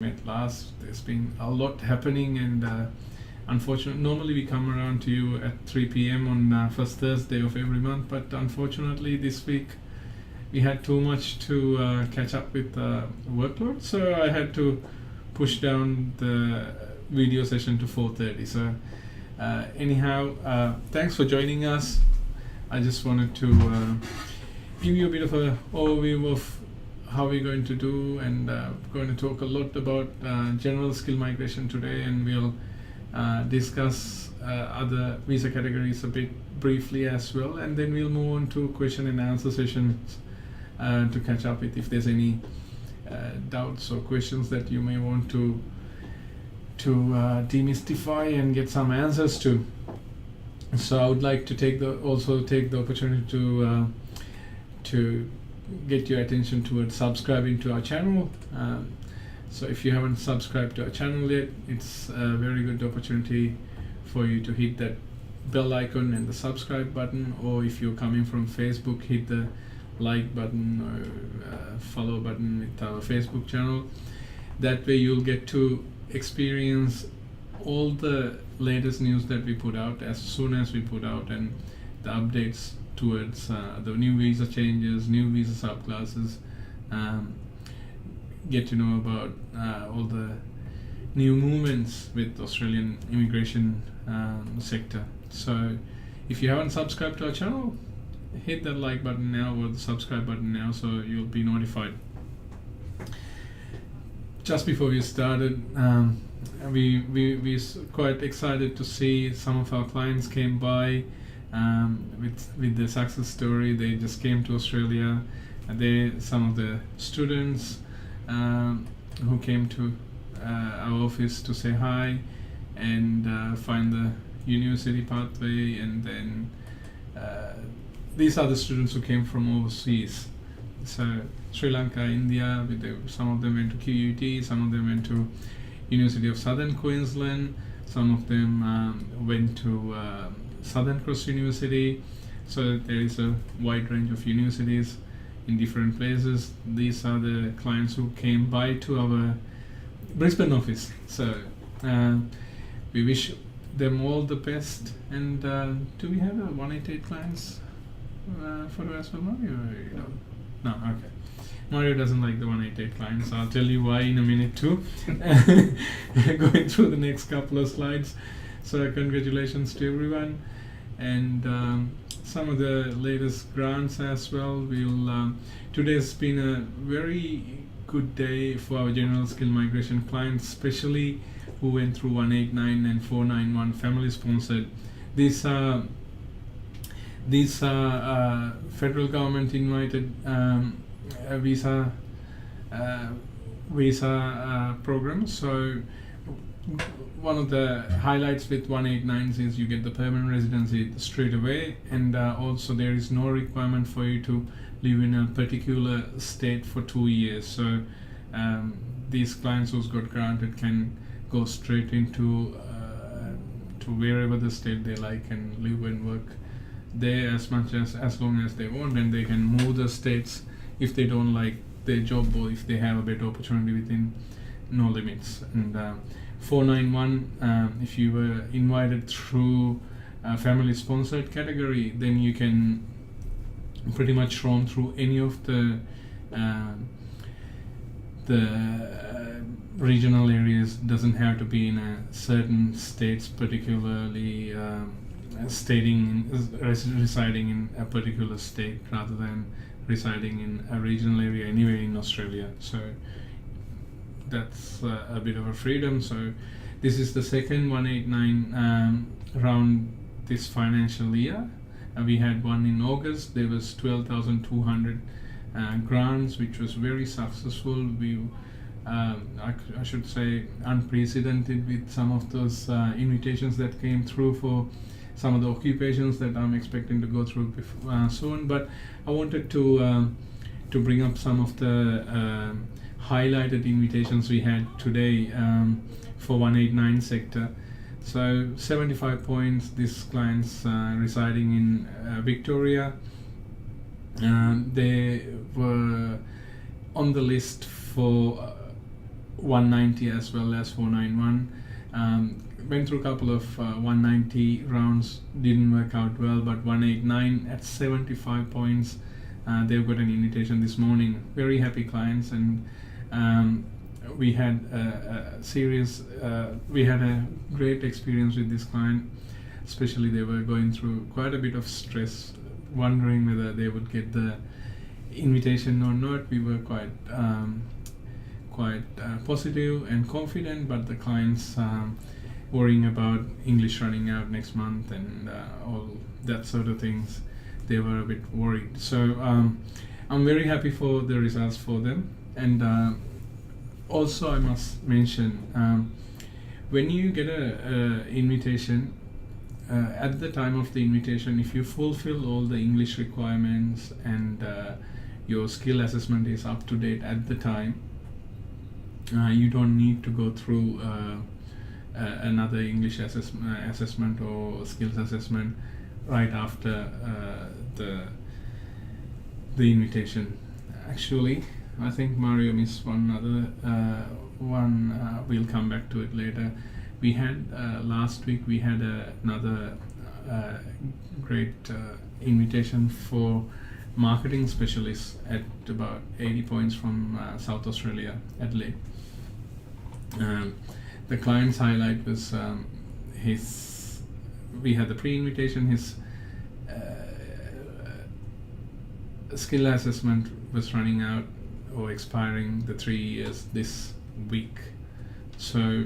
met last. There's been a lot happening, and unfortunately, normally we come around to you at 3 p.m. on first Thursday of every month, but unfortunately this week we had too much to catch up with workload, so I had to push down the video session to 4:30. So anyhow, thanks for joining us. I just wanted to give you a bit of an overview of how we're going to do, and going to talk a lot about general skill migration today, and we'll discuss other visa categories a bit briefly as well, and then we'll move on to question and answer sessions to catch up with if there's any doubts or questions that you may want to demystify and get some answers to. So I would like to take the opportunity to get your attention towards subscribing to our channel. So if you haven't subscribed to our channel yet, it's a very good opportunity for you to hit that bell icon and the subscribe button, or if you're coming from Facebook, hit the like button or follow button with our Facebook channel. That way you'll get to experience all the latest news that we put out as soon as we put out, and the updates towards the new visa changes, new visa subclasses, get to know about all the new movements with Australian immigration sector. So if you haven't subscribed to our channel, hit that like button now or the subscribe button now, so you'll be notified. Just before we started, we're quite excited to see some of our clients came by with the success story. They just came to Australia. Some of the students who came to our office to say hi and find the university pathway, and then these are the students who came from overseas. So Sri Lanka, India, some of them went to QUT, some of them went to University of Southern Queensland, some of them went to Southern Cross University. So there is a wide range of universities in different places. These are the clients who came by to our Brisbane office. So we wish them all the best. And do we have a 188 clients photo as well, Mario? No, okay. Mario doesn't like the 188 clients. I'll tell you why in a minute too. Going through the next couple of slides. So congratulations to everyone, and some of the latest grants as well. Today's been a very good day for our general skill migration clients, especially who went through 189 and 491 family sponsored. These are federal government invited visa programs. So one of the highlights with 189s is you get the permanent residency straight away, and also there is no requirement for you to live in a particular state for 2 years. So these clients who's got granted can go straight into to wherever the state they like and live and work there as long as they want, and they can move the states if they don't like their job or if they have a better opportunity within no limits. And 491, if you were invited through a family sponsored category, then you can pretty much roam through any of the regional areas. Doesn't have to be in a certain states, particularly residing in a particular state rather than residing in a regional area anywhere in Australia. So that's a bit of a freedom. So this is the second 189 round this financial year. We had one in August. There was 12,200 grants, which was very successful. I should say unprecedented with some of those invitations that came through for some of the occupations that I'm expecting to go through soon. But I wanted to bring up some of the highlighted invitations we had today for 189 sector. So 75 points, these clients residing in Victoria. They were on the list for 190 as well as 491. Went through a couple of 190 rounds, didn't work out well, but 189 at 75 points. They've got an invitation this morning. Very happy clients, and we had we had a great experience with this client. Especially they were going through quite a bit of stress, wondering whether they would get the invitation or not. We were quite positive and confident, but the clients worrying about English running out next month and all that sort of things. They were a bit worried. So I'm very happy for the results for them. And also I must mention, when you get a invitation, at the time of the invitation, if you fulfill all the English requirements and your skill assessment is up to date at the time, you don't need to go through another English assessment or skills assessment right after the invitation. Actually, I think Mario missed one other one. We'll come back to it later. We had last week we had another great invitation for marketing specialists at about 80 points from South Australia, Adelaide. The client's highlight was we had the pre-invitation, his skill assessment was running out or expiring the 3 years this week. So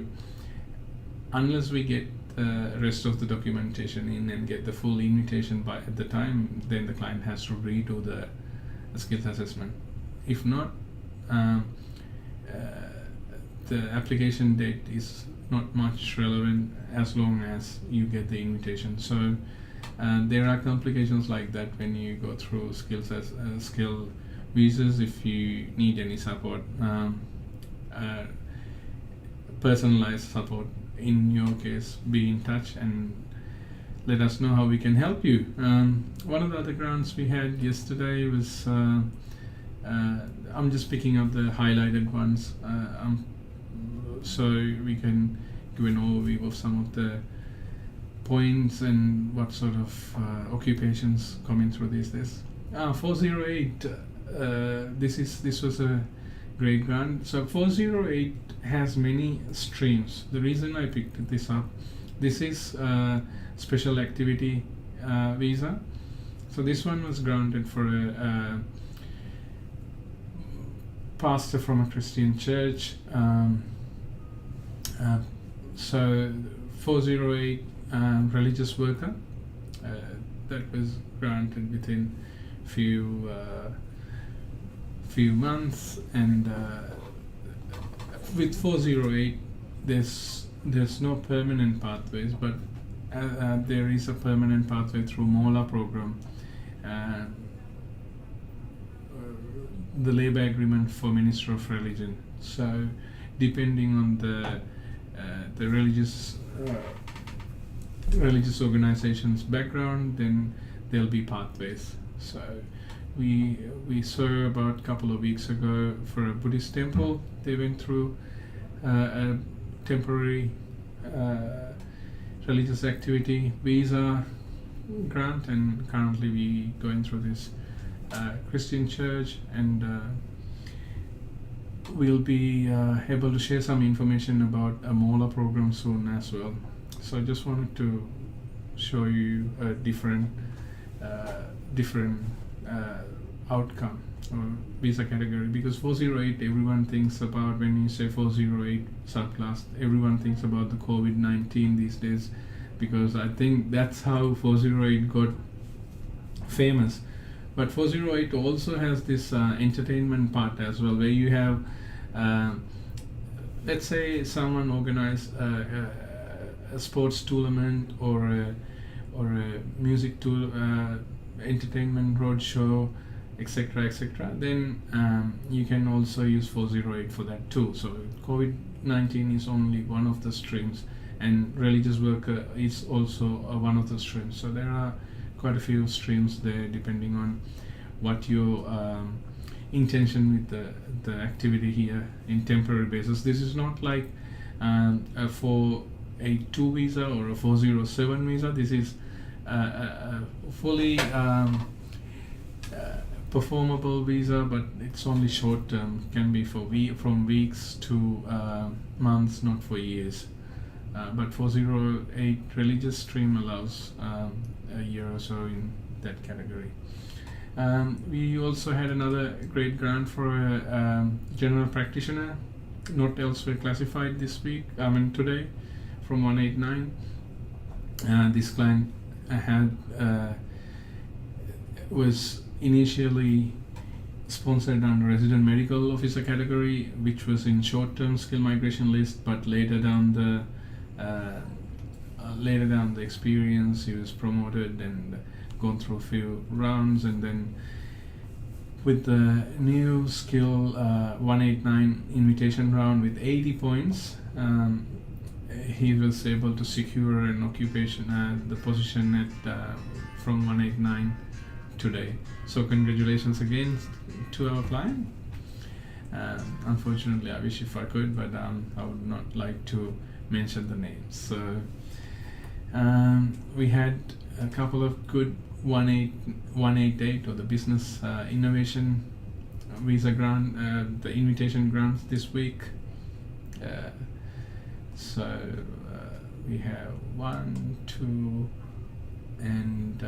unless we get the rest of the documentation in and get the full invitation by at the time, then the client has to redo the skills assessment. If not, the application date is not much relevant as long as you get the invitation. So there are complications like that when you go through skill visas. If you need any support, personalized support, in your case, be in touch and let us know how we can help you. One of the other grounds we had yesterday was, I'm just picking up the highlighted ones, so we can give an overview of some of the points and what sort of occupations coming through these days. 408, this was a great grant. So 408 has many streams. The reason I picked this up, this is special activity visa. So this one was granted for a pastor from a Christian church. So 408 religious worker, that was granted within few months, and with 408 there's no permanent pathways, but there is a permanent pathway through MOLA program, the labor agreement for Minister of Religion. So depending on the religious organization's background, then there'll be pathways. So we saw about a couple of weeks ago for a Buddhist temple, they went through a temporary religious activity visa grant, and currently we going through this Christian church, and we'll be able to share some information about a MOLA program soon as well. So I just wanted to show you a different outcome or visa category, because 408 everyone thinks about, when you say 408 subclass, everyone thinks about the COVID-19 these days, because I think that's how 408 got famous. But 408 also has this entertainment part as well, where you have let's say someone organized a sports tournament or a music entertainment roadshow, etc., then you can also use 408 for that too. So COVID-19 is only one of the streams, and religious worker is also one of the streams. So there are quite a few streams there, depending on what your intention with the activity here in temporary basis. This is not like a 482 visa or a 407 visa. This is a fully performable visa, but it's only short term, can be for from weeks to months, not for years. But 408 religious stream allows a year or so in that category. We also had another great grant for a general practitioner, not elsewhere classified this week, today, from 189. This client was initially sponsored under resident medical officer category, which was in short-term skill migration list, but later down the experience, he was promoted and gone through a few rounds, and then with the new skill 189 invitation round with 80 points, he was able to secure an occupation the position at from 189 today. So congratulations again to our client. Unfortunately, I wish if I could, but I would not like to mention the names. So we had a couple of good 188 or the business innovation visa grant, the invitation grants this week. So we have 1, 2, and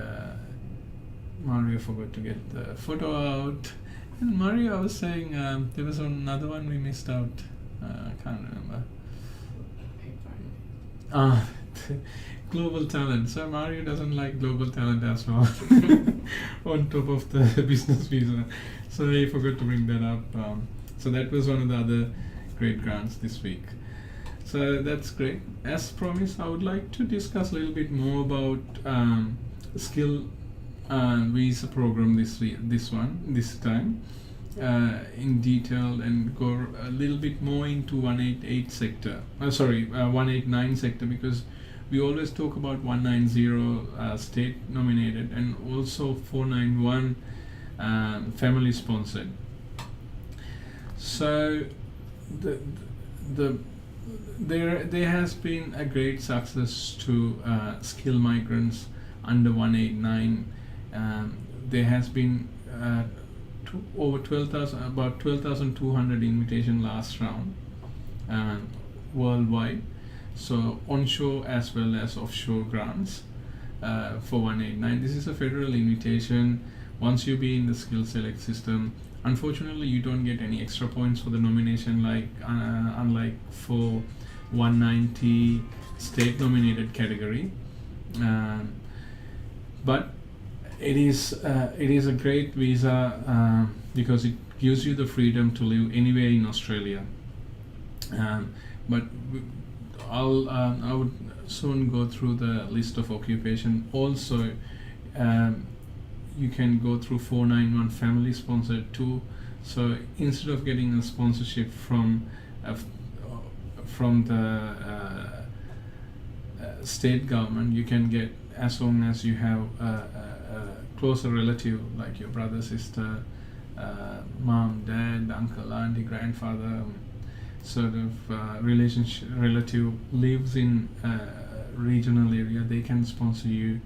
Mario forgot to get the photo out. And Mario, I was saying there was another one we missed out. I can't remember. Global talent. So Mario doesn't like global talent as well. On top of the business visa. So he forgot to bring that up. So that was one of the other great grants this week. So that's great. As promised, I would like to discuss a little bit more about skill visa program this time in detail, and go a little bit more into 188 sector. 189 sector, because we always talk about 190 state nominated and also 491 family sponsored. So there has been a great success to skill migrants under 189. There has been over 12,000, about 12,200 invitation last round worldwide. So onshore as well as offshore grants for 189. This is a federal invitation. Once you be in the skill select system, unfortunately you don't get any extra points for the nomination, like unlike for 190 state nominated category. But it is a great visa because it gives you the freedom to live anywhere in Australia. But I would soon go through the list of occupation. Also, you can go through 491 family sponsored too. So instead of getting a sponsorship from the state government, you can get as long as you have a closer relative like your brother, sister, mom, dad, uncle, auntie, grandfather, sort of relative lives in a regional area. They can sponsor you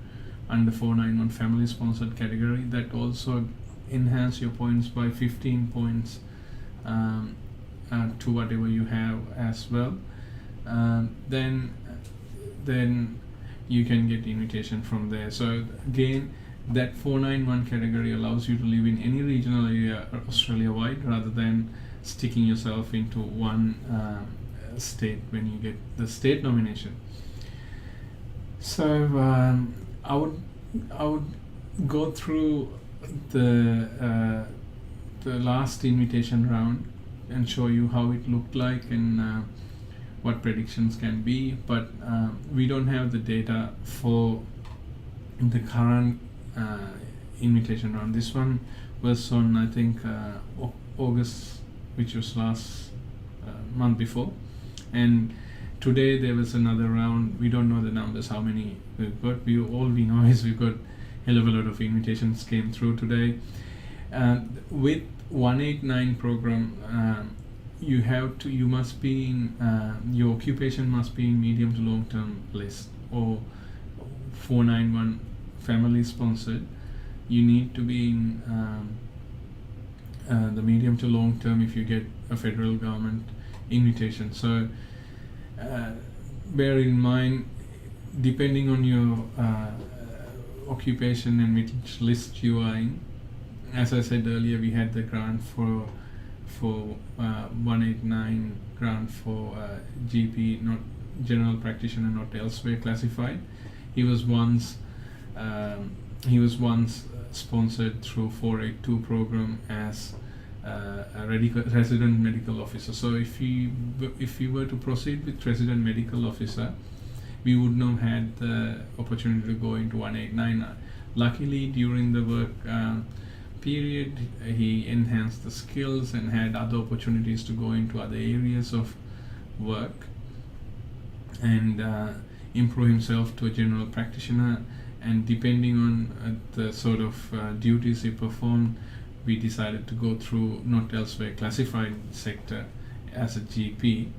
under 491 family sponsored category. That also enhance your points by 15 points to whatever you have as well. Then you can get invitation from there. So again, that 491 category allows you to live in any regional area Australia wide, rather than sticking yourself into one state when you get the state nomination. So I would go through the last invitation round and show you how it looked like and what predictions can be, but we don't have the data for the current invitation round. This one was on, I think, August, which was last month before, and today there was another round. We don't know the numbers, how many we've got. All we know is we've got hell of a lot of invitations came through today. With 189 program, you must be in, your occupation must be in medium to long term list, or 491 family sponsored. You need to be in the medium to long term if you get a federal government invitation. So bear in mind, depending on your occupation and which list you are in. As I said earlier, we had the grant for 189 grant for GP, not general practitioner, not elsewhere classified. He was once sponsored through 482 program as a resident medical officer. So if we were to proceed with resident medical officer, we would not have had the opportunity to go into 189. Luckily, during the work period, he enhanced the skills and had other opportunities to go into other areas of work and improve himself to a general practitioner. And depending on the sort of duties he performed, we decided to go through not elsewhere classified sector as a GP.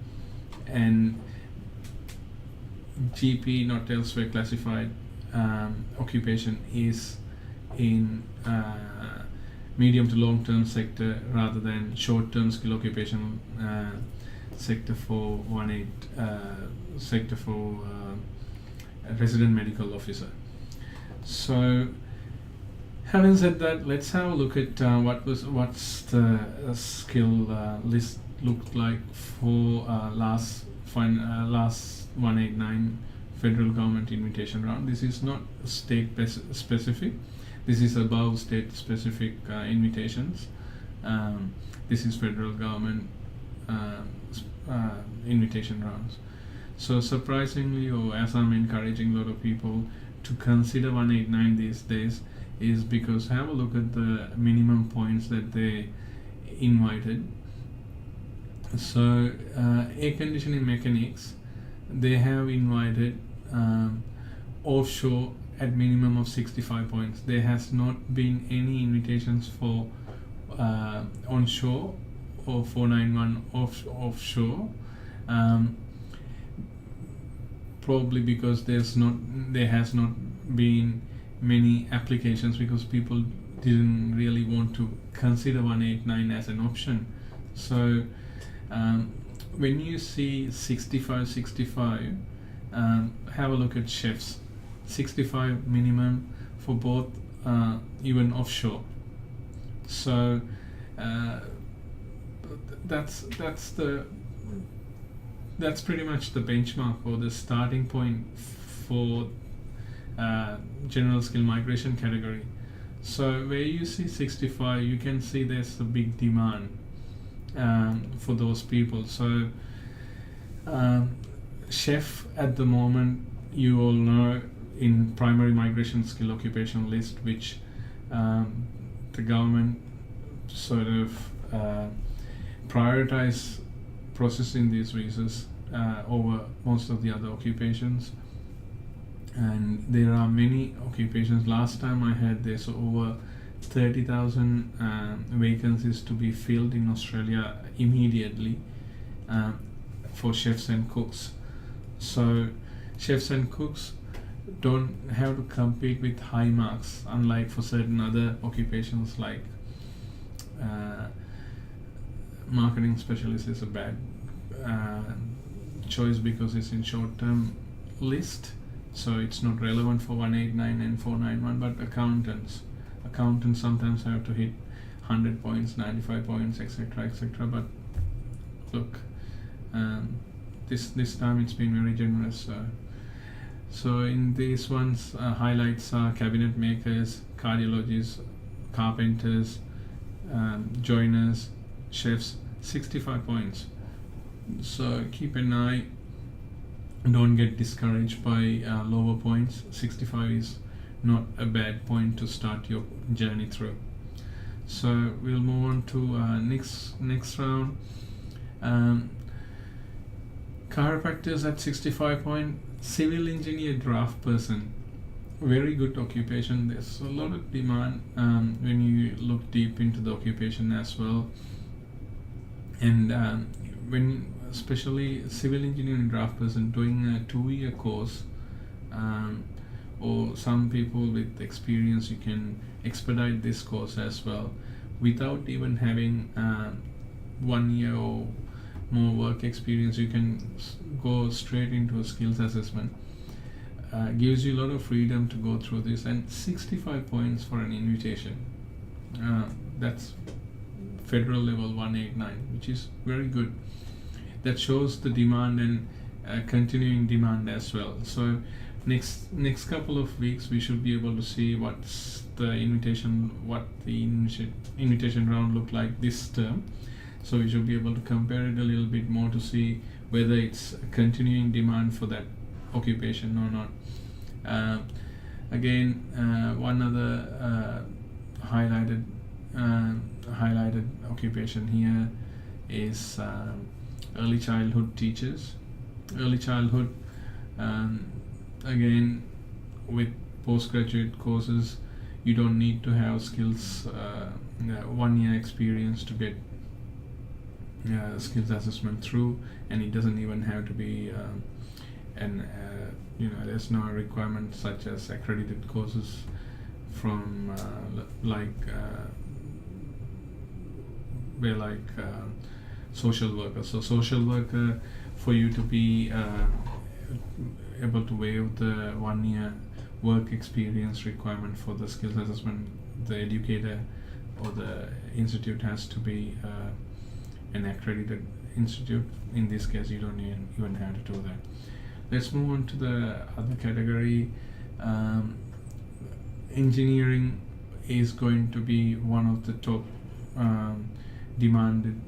And GP not elsewhere classified occupation is in medium to long term sector rather than short term skill occupational sector for sector for resident medical officer. So having said that, let's have a look at what's the skill list looked like for last 189 federal government invitation round. This is not state specific. This is above state specific invitations. This is federal government invitation rounds. So surprisingly, or as I'm encouraging a lot of people to consider 189 these days, is because have a look at the minimum points that they invited. So air conditioning mechanics, they have invited offshore at minimum of 65 points. There has not been any invitations for onshore or 491 offshore. Probably because there has not been many applications, because people didn't really want to consider 189 as an option. So when you see 65, have a look at chefs. 65 minimum for both, even offshore. So that's pretty much the benchmark or the starting point for general skill migration category. So where you see 65, you can see there's a big demand for those people. So chef at the moment, you all know, in primary migration skill occupation list, which the government sort of prioritize processing these visas over most of the other occupations. And there are many occupations. Last time I had there's over 30,000 vacancies to be filled in Australia immediately for chefs and cooks. So chefs and cooks don't have to compete with high marks, unlike for certain other occupations like marketing specialist is a bad choice because it's in short-term list, so it's not relevant for 189 and 491. But accountants sometimes have to hit 100 points, 95 points, etc. But look, this time it's been very generous. So in these ones, highlights are cabinet makers, cardiologists, carpenters, joiners, chefs, 65 points. So keep an eye, don't get discouraged by lower points. 65 is not a bad point to start your journey through. So we'll move on to next round. Chiropractors at 65 point, civil engineer draft person very good occupation. There's a lot of demand when you look deep into the occupation as well. And when especially civil engineering draft person doing a 2-year course, or some people with experience, you can expedite this course as well without even having 1 year or more work experience. You can go straight into a skills assessment. Gives you a lot of freedom to go through this, and 65 points for an invitation. That's federal level 189, which is very good. That shows the demand and continuing demand as well. So next couple of weeks we should be able to see what the invitation round looked like this term. So we should be able to compare it a little bit more to see whether it's a continuing demand for that occupation or not. Again, one other highlighted occupation here is early childhood teachers. Early childhood, again, with postgraduate courses, you don't need to have skills 1 year experience to get skills assessment through, and it doesn't even have to be there's no requirement such as accredited courses from social worker. So social worker, for you to be able to waive the 1 year work experience requirement for the skills assessment, the educator or the institute has to be an accredited institute. In this case, you don't even have to do that. Let's move on to the other category. Engineering is going to be one of the top demanded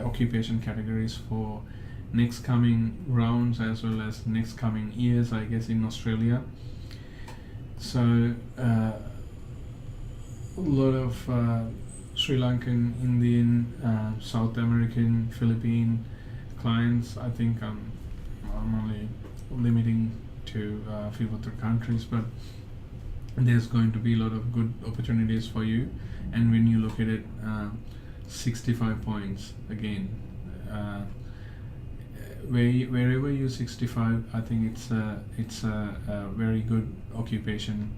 occupation categories for next coming rounds as well as next coming years, I guess, in Australia. So a lot of Sri Lankan, Indian, South American, Philippine clients. I think I'm only limiting to a few other countries, but there's going to be a lot of good opportunities for you. And when you look at it, 65 points again. Wherever you're 65, I think it's a very good occupation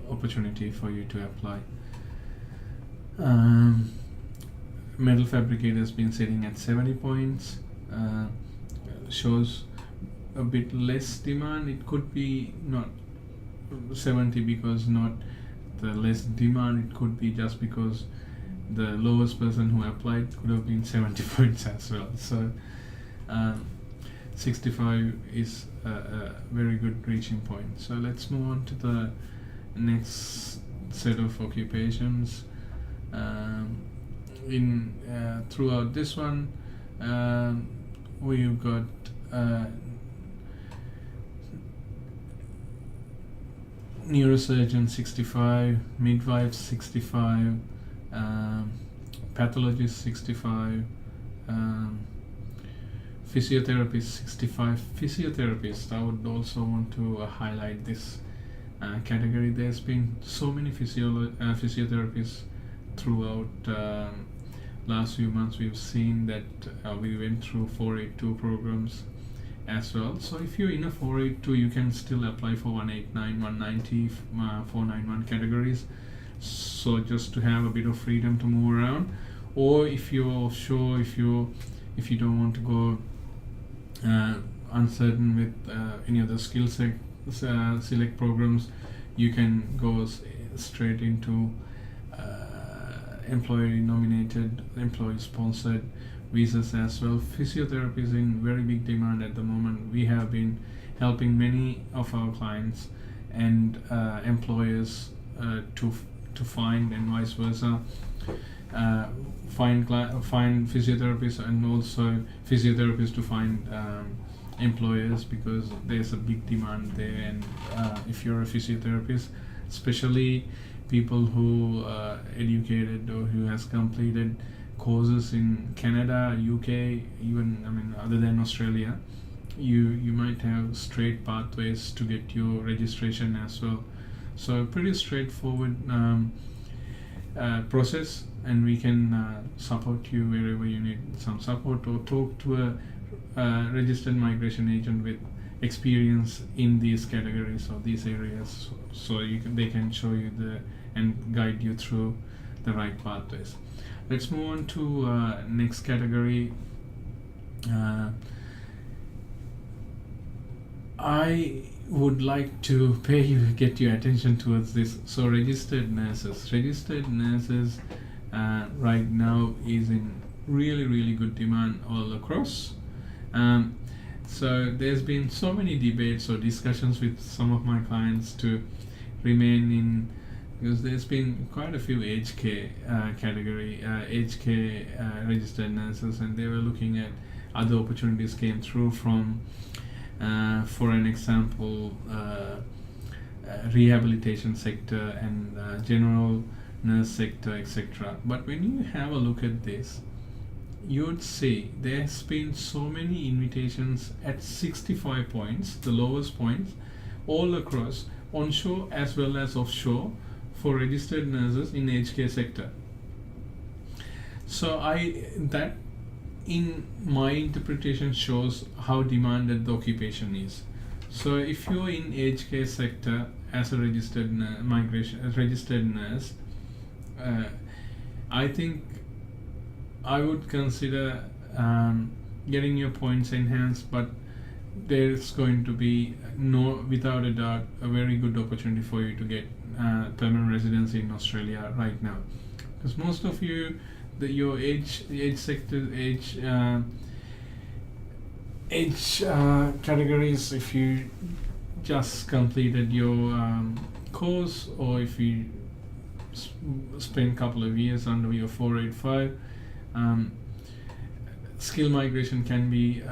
opportunity for you to apply. Metal fabricator has been sitting at 70 points. Shows a bit less demand. It could be not 70 because not the less demand. It could be just because the lowest person who applied could have been 70 points as well. So 65 is a very good reaching point. So let's move on to the next set of occupations. Throughout this one, we've got neurosurgeon 65, midwife 65, pathologist 65, physiotherapist 65. Physiotherapist, I would also want to highlight this category. There's been so many physiotherapists throughout last few months. We've seen that we went through 482 programs as well. So if you're in a 482, you can still apply for 189, 190, 491 categories. So just to have a bit of freedom to move around, or if you're sure, if you don't want to go uncertain with any other skill select programs, you can go straight into employee nominated, employee sponsored visas as well. Physiotherapy is in very big demand at the moment. We have been helping many of our clients and employers to find, and vice versa, find physiotherapists, and also physiotherapists to find employers, because there's a big demand there. And if you're a physiotherapist, especially people who are educated or who has completed courses in Canada, UK, even other than Australia, you might have straight pathways to get your registration as well. So pretty straightforward process, and we can support you wherever you need some support, or talk to a registered migration agent with experience in these categories or these areas, so they can show you and guide you through the right pathways. Let's move on to next category. I would like to get your attention towards this. So registered nurses right now is in really good demand all across. So there's been so many debates or discussions with some of my clients to remain in, because there's been quite a few aged care registered nurses, and they were looking at other opportunities came through from, for an example, rehabilitation sector and general nurse sector, etc. But when you have a look at this, you'd see there's been so many invitations at 65 points, the lowest points, all across, onshore as well as offshore, for registered nurses in aged care sector. So that in my interpretation shows how demanded the occupation is. So if you're in aged care sector as a registered nurse, I think I would consider getting your points enhanced, but there's going to be without a doubt, a very good opportunity for you to get permanent residency in Australia right now, because most of you, your age sector, age categories, if you just completed your course, or if you spend a couple of years under your 485, skill migration can be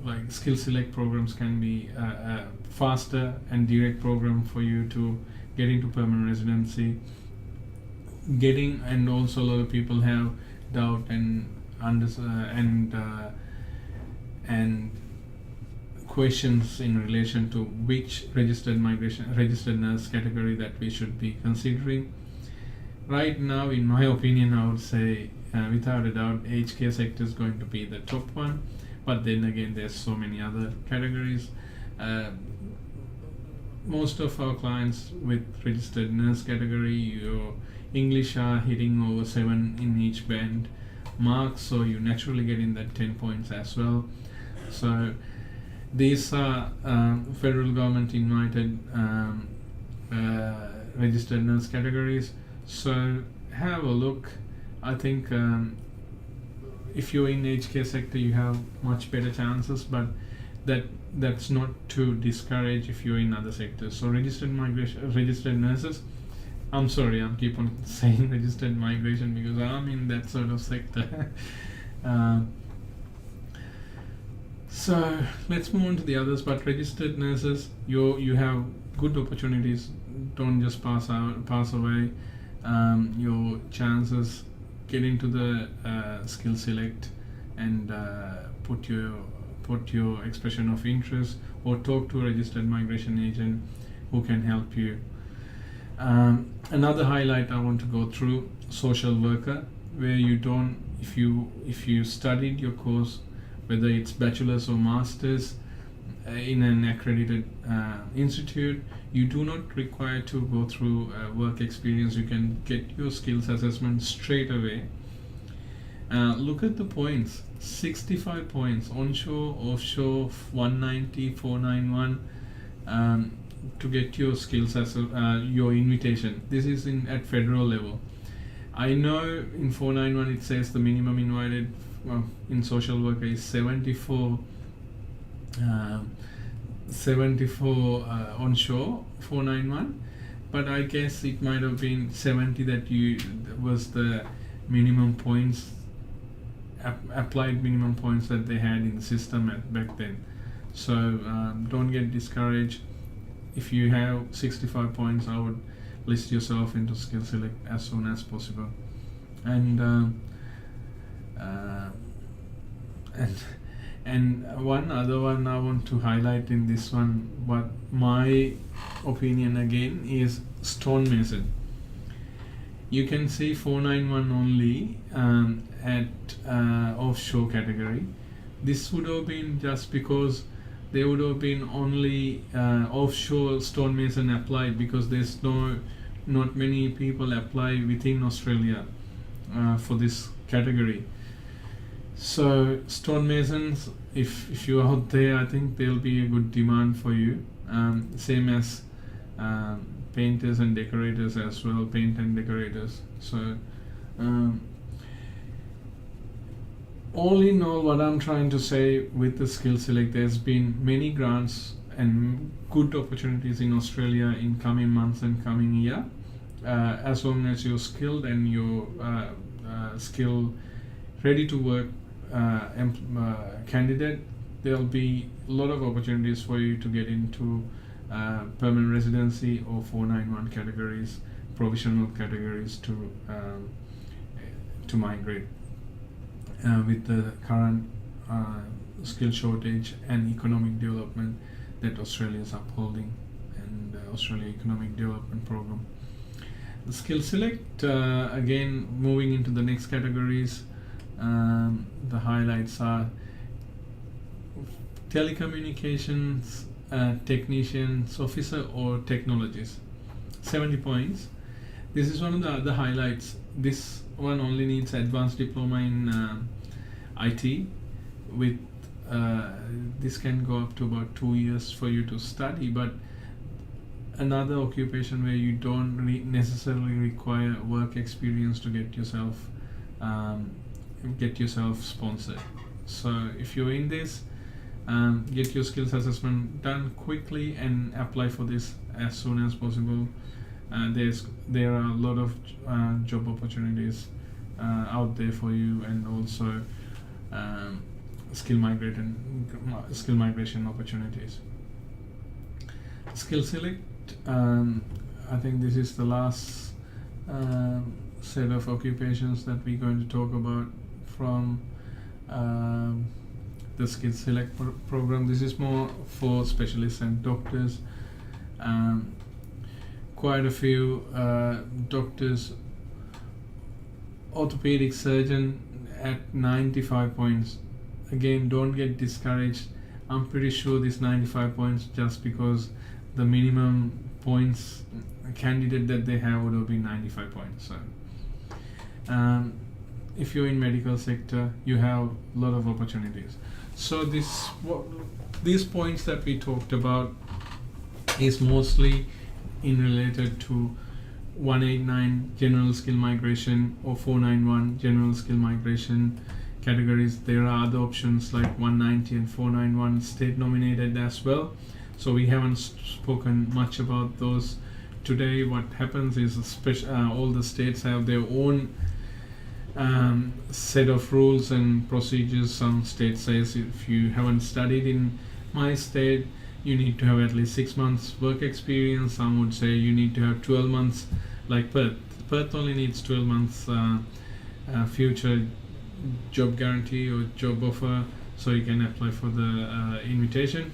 like skill select programs can be a faster and direct program for you to get into permanent residency. And also a lot of people have doubt and questions in relation to which registered nurse category that we should be considering. Right now, in my opinion, I would say without a doubt, aged care sector is going to be the top one. But then again, there's so many other categories. Most of our clients with registered nurse category, your English are hitting over 7 in each band mark, so you naturally get in that 10 points as well. So these are federal government invited registered nurse categories. So have a look. I think if you're in aged care sector, you have much better chances, but that's not to discourage if you're in other sectors. So registered nurses, I'm sorry, I'm keep on saying registered migration because I'm in that sort of sector. So let's move on to the others. But registered nurses, you have good opportunities. Don't just pass away. Your chances, get into the skill select and put your expression of interest, or talk to a registered migration agent who can help you. Another highlight I want to go through, social worker, where you don't, if you studied your course, whether it's bachelor's or master's in an accredited institute, you do not require to go through work experience. You can get your skills assessment straight away. Look at the points, 65 points, onshore, offshore, 190, 491, to get your skills as your invitation. This is at federal level. I know in 491 it says the minimum invited in social worker is 74 onshore, 491, but I guess it might have been 70 that was the minimum points, applied minimum points that they had in the system back then. So don't get discouraged. If you have 65 points, I would list yourself into skill select as soon as possible. And And one other one I want to highlight in this one, what my opinion again is stonemason. You can see 491 only at offshore category. This would have been just because there would have been only offshore stonemason applied, because there's not many people apply within Australia for this category. So stonemasons, if you're out there, I think there'll be a good demand for you. Same as painters and decorators as well, paint and decorators. So all in all, what I'm trying to say with the Skill Select, there's been many grants and good opportunities in Australia in coming months and coming year. As long as you're skilled and you're skill ready to work candidate, there'll be a lot of opportunities for you to get into permanent residency or 491 categories, provisional categories to migrate. With the current skill shortage and economic development that Australia is upholding, and Australia Economic Development Program. The Skill Select, again, moving into the next categories, the highlights are telecommunications technicians officer or technologist, 70 points. This is one of the other highlights. This one only needs advanced diploma in IT. With this can go up to about 2 years for you to study, but another occupation where you don't necessarily require work experience to get yourself sponsored. So if you're in this, get your skills assessment done quickly and apply for this as soon as possible. There are a lot of job opportunities out there for you, and also skill migration opportunities. Skill Select, I think this is the last set of occupations that we're going to talk about from the Skill Select program. This is more for specialists and doctors. Quite a few doctors, orthopedic surgeon at 95 points. Again, don't get discouraged. I'm pretty sure this 95 points just because the minimum points candidate that they have would have been 95 points. So if you're in medical sector, you have a lot of opportunities. So these points that we talked about is mostly in related to 189 general skill migration or 491 general skill migration categories. There are other options like 190 and 491 state nominated as well. So we haven't spoken much about those today. What happens is all the states have their own set of rules and procedures. Some states says if you haven't studied in my state, you need to have at least 6 months work experience. Some would say you need to have 12 months, like Perth. Perth only needs 12 months future job guarantee or job offer, so you can apply for the invitation.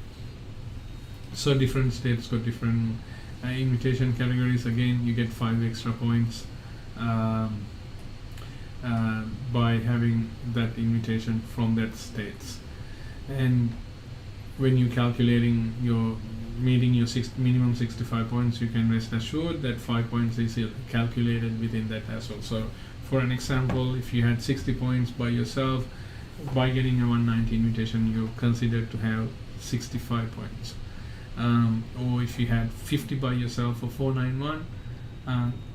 So different states got different invitation categories. Again, you get 5 extra points by having that invitation from that states. And when you're calculating your meeting your minimum 65 points, you can rest assured that 5 points is calculated within that as well. So for an example, if you had 60 points by yourself, by getting a 190 invitation, you're considered to have 65 points. Or if you had 50 by yourself for 491,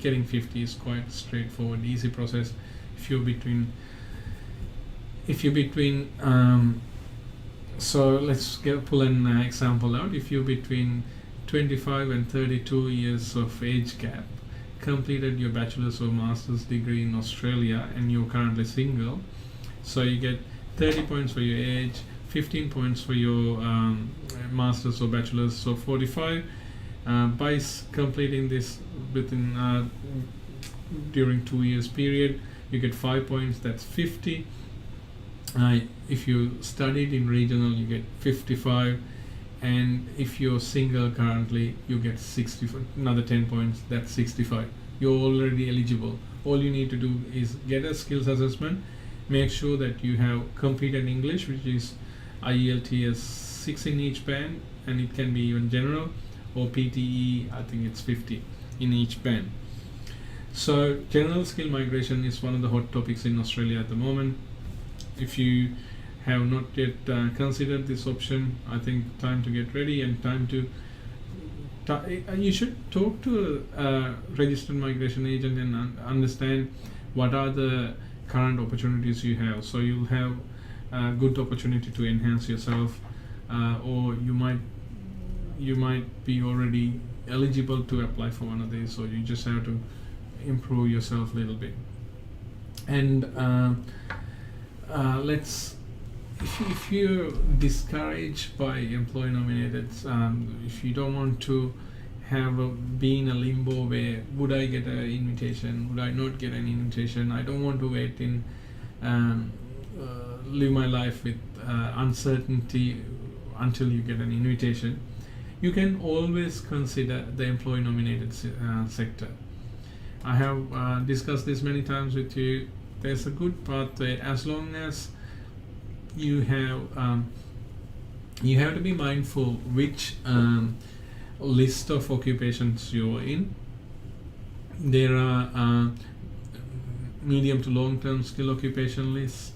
getting 50 is quite straightforward, easy process. If you're between so let's pull an example out. If you're between 25 and 32 years of age gap, completed your bachelor's or master's degree in Australia, and you're currently single, so you get 30 points for your age, 15 points for your master's or bachelor's, so 45. By completing this within during 2 years period, you get 5 points, that's 50. If you studied in regional, you get 55, and if you're single currently, you get 60, another 10 points, that's 65. You're already eligible. All you need to do is get a skills assessment, make sure that you have completed English, which is IELTS 6 in each band, and it can be even general, or PTE, I think it's 50 in each band. So general skill migration is one of the hot topics in Australia at the moment. If you have not yet considered this option, I think time to get ready, and time to you should talk to a registered migration agent and understand what are the current opportunities you have. So you'll have a good opportunity to enhance yourself, or you might be already eligible to apply for one of these, so you just have to improve yourself a little bit. And if you're discouraged by employee nominated, if you don't want to be in a limbo where would I get an invitation, would I not get an invitation, I don't want to wait in live my life with uncertainty until you get an invitation, you can always consider the employee nominated sector. I have discussed this many times with you. There's a good pathway as long as you have to be mindful which list of occupations you're in. There are medium to long-term skill occupation list,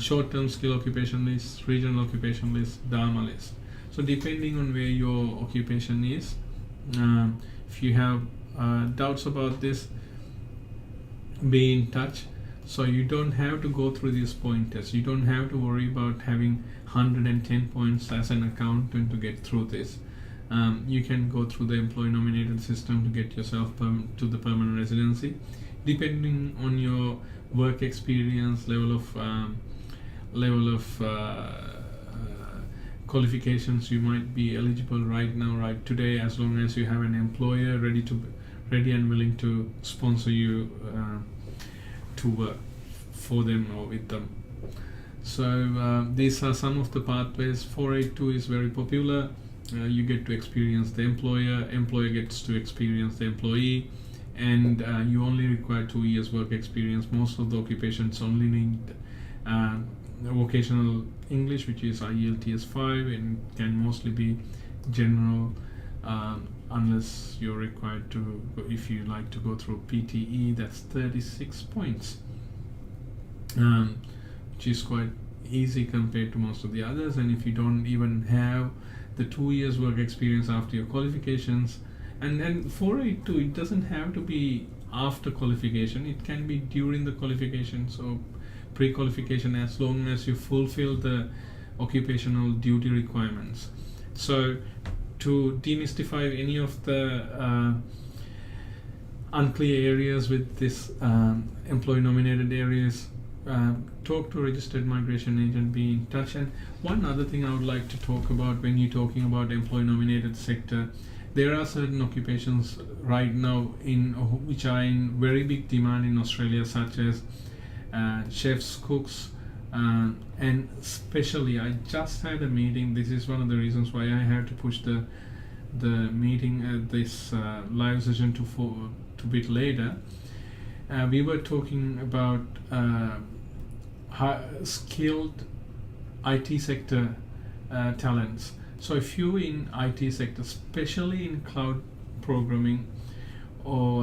short-term skill occupation list, regional occupation list, Dharma list. So depending on where your occupation is, if you have doubts about this, be in touch. So you don't have to go through these point tests. You don't have to worry about having 110 points as an accountant to get through this. You can go through the employee nominated system to get yourself to the permanent residency. Depending on your work experience, level of qualifications, you might be eligible right now, right today, as long as you have an employer ready and willing to sponsor you to work for them or with them. So these are some of the pathways. 482 is very popular. You get to experience the employer gets to experience the employee, and you only require 2 years work experience. Most of the occupations only need vocational English, which is IELTS 5, and can mostly be general, unless you're required to, if you like to go through PTE, that's 36 points, which is quite easy compared to most of the others. And if you don't even have the 2 years work experience after your qualifications, and then 482, it doesn't have to be after qualification, it can be during the qualification, so pre-qualification, as long as you fulfill the occupational duty requirements. So to demystify any of the unclear areas with this employee nominated areas, talk to a registered migration agent, be in touch. And one other thing I would like to talk about when you're talking about employee nominated sector, there are certain occupations right now which are in very big demand in Australia, such as chefs, cooks, and especially, I just had a meeting. This is one of the reasons why I had to push the meeting, this live session to bit later. We were talking about skilled IT sector talents. So if you're in IT sector, especially in cloud programming or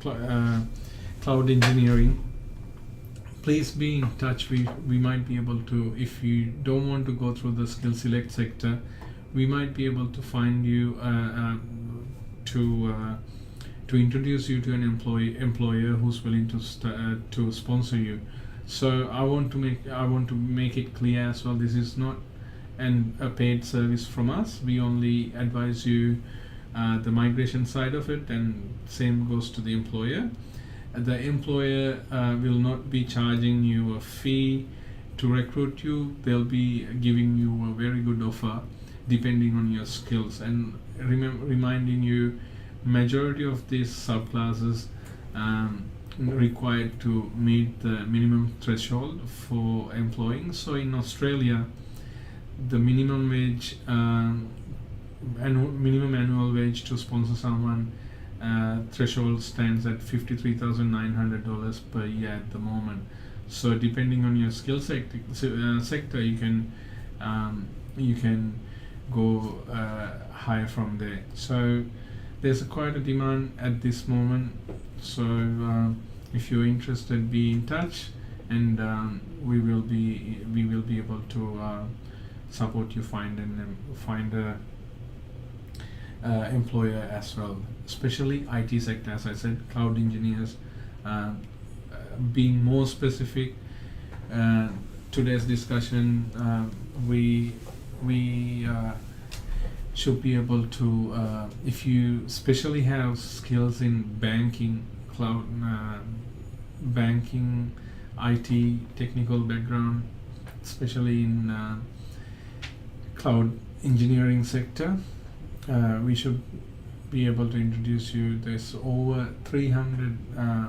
cloud engineering, please be in touch. We might be able to, if you don't want to go through the skill select sector, we might be able to find you to introduce you to an employer who's willing to sponsor you. So I want to make it clear as well, this is not a paid service from us. We only advise you the migration side of it, and same goes to the employer. The employer will not be charging you a fee to recruit you. They'll be giving you a very good offer depending on your skills, and reminding you, majority of these subclasses required to meet the minimum threshold for employing. So in Australia, the minimum wage, minimum annual wage to sponsor someone threshold stands at $53,900 per year at the moment. So depending on your skill sector, you can go higher from there. So there's quite a demand at this moment. So if you're interested, be in touch, and we will be able to support you find a employer as well, especially IT sector. As I said, cloud engineers. Being more specific, today's discussion, we should be able to, if you especially have skills in banking, cloud, banking, IT, technical background, especially in cloud engineering sector, we should be able to introduce you. There's over 300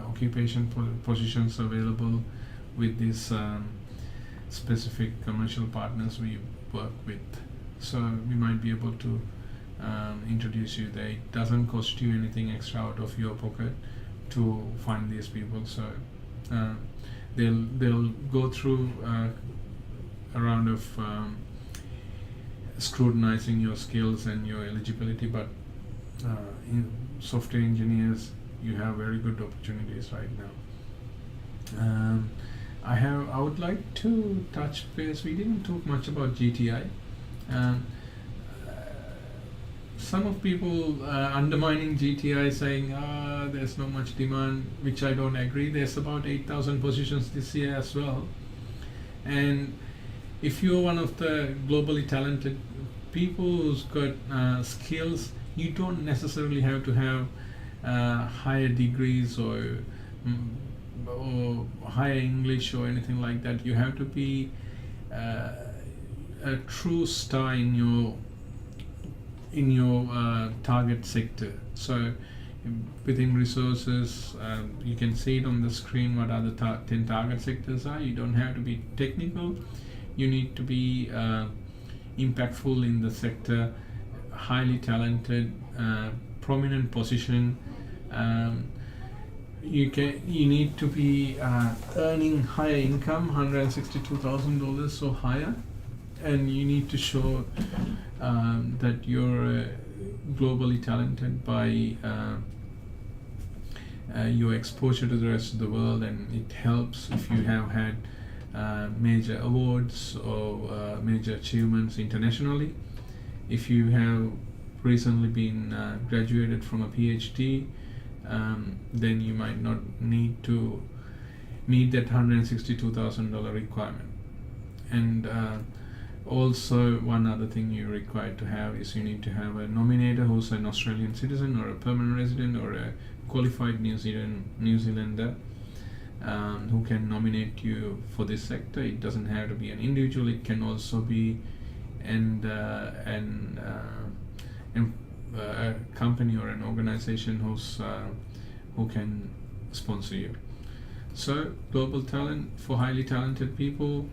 occupation positions available with these specific commercial partners we work with. So we might be able to introduce you there. It doesn't cost you anything extra out of your pocket to find these people. So they'll go through a round of scrutinizing your skills and your eligibility, but in software engineers, you have very good opportunities right now. I would like to touch base. We didn't talk much about GTI. Some of people undermining GTI, saying there's not much demand, which I don't agree. There's about 8,000 positions this year as well. And if you're one of the globally talented people who's got skills, you don't necessarily have to have higher degrees or higher English or anything like that. You have to be a true star in your target sector. So within resources, you can see it on the screen what other 10 target sectors are. You don't have to be technical. You need to be impactful in the sector, highly talented, prominent position. You need to be earning higher income, $162,000 or higher, and you need to show that you're globally talented by your exposure to the rest of the world. And it helps if you have had major awards or major achievements internationally. If you have recently been graduated from a PhD, then you might not need to meet that $162,000 requirement. And also, one other thing you're required to have is you need to have a nominator who's an Australian citizen or a permanent resident or a qualified New Zealander who can nominate you for this sector. It doesn't have to be an individual. It can also be a company or an organization who can sponsor you. So global talent for highly talented people,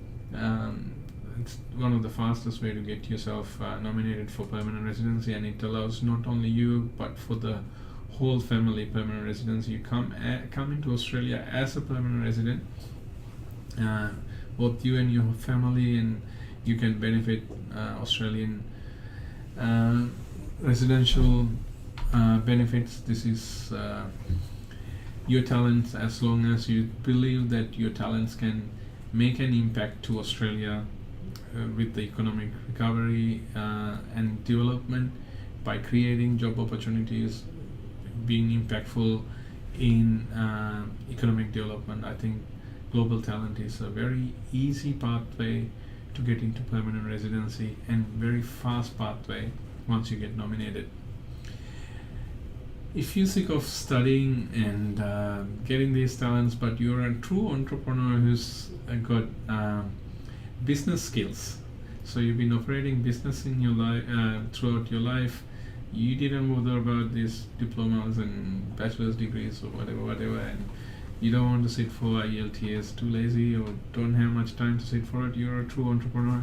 it's one of the fastest way to get yourself nominated for permanent residency, and it allows not only you but for the whole family permanent residency. You come into Australia as a permanent resident, both you and your family, and you can benefit Australian residential benefits. This is your talents, as long as you believe that your talents can make an impact to Australia with the economic recovery and development by creating job opportunities, being impactful in economic development. I think global talent is a very easy pathway to get into permanent residency, and very fast pathway once you get nominated. If you're sick of studying and getting these talents, but you're a true entrepreneur who's got business skills, so you've been operating business in your life throughout your life, you didn't bother about these diplomas and bachelor's degrees or whatever, and you don't want to sit for IELTS, too lazy or don't have much time to sit for it, you're a true entrepreneur.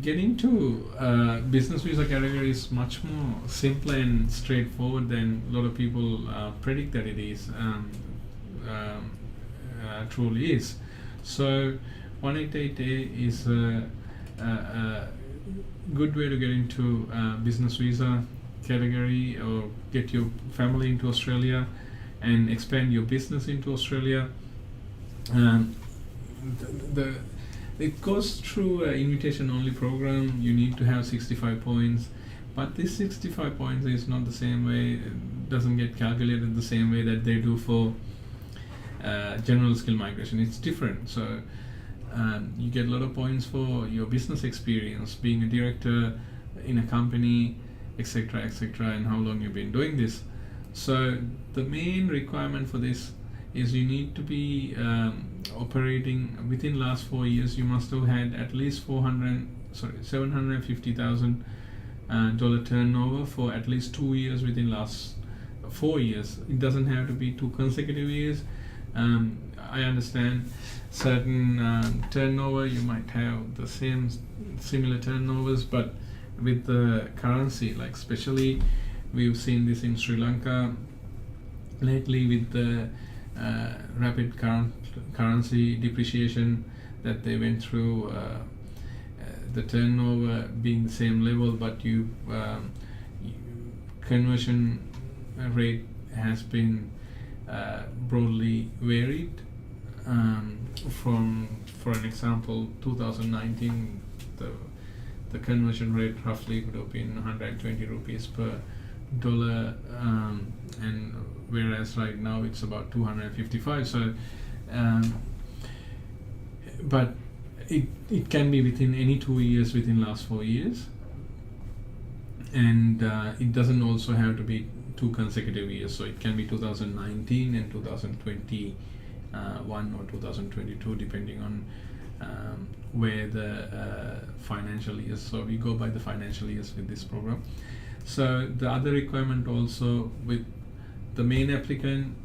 Getting to business visa category is much more simple and straightforward than a lot of people predict that it is. Truly is. So 188A is a good way to get into business visa category or get your family into Australia and expand your business into Australia. It goes through an invitation only program. You need to have 65 points, but this 65 points is not the same way, it doesn't get calculated the same way that they do for general skill migration. It's different. So you get a lot of points for your business experience, being a director in a company, etc., and how long you've been doing this. So the main requirement for this is you need to be operating within last 4 years. You must have had at least $750,000 turnover for at least 2 years within last 4 years. It doesn't have to be 2 consecutive years. I understand certain turnover you might have the similar turnovers, but with the currency, like especially we've seen this in Sri Lanka lately with the rapid currency depreciation that they went through, the turnover being the same level, but conversion rate has been broadly varied. For an example, 2019, the conversion rate roughly would have been 120 rupees per dollar, and whereas right now it's about 255. So but it can be within any 2 years within last 4 years, and it doesn't also have to be 2 consecutive years. So it can be 2019 and 2021 or 2022, depending on where the financial years. So we go by the financial years with this program. So the other requirement also with the main applicant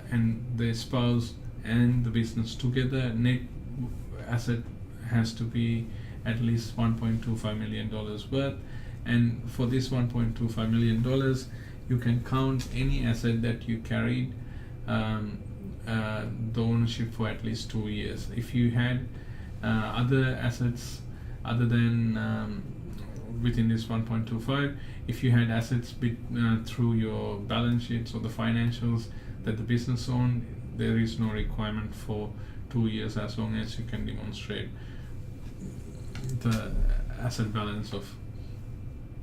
and the spouse and the business together, net asset has to be at least $1.25 million worth. And for this $1.25 million, you can count any asset that you carried the ownership for at least 2 years. If you had other assets other than within this 1.25, if you had assets through your balance sheets or the financials that the business owned, there is no requirement for 2 years as long as you can demonstrate the asset balance of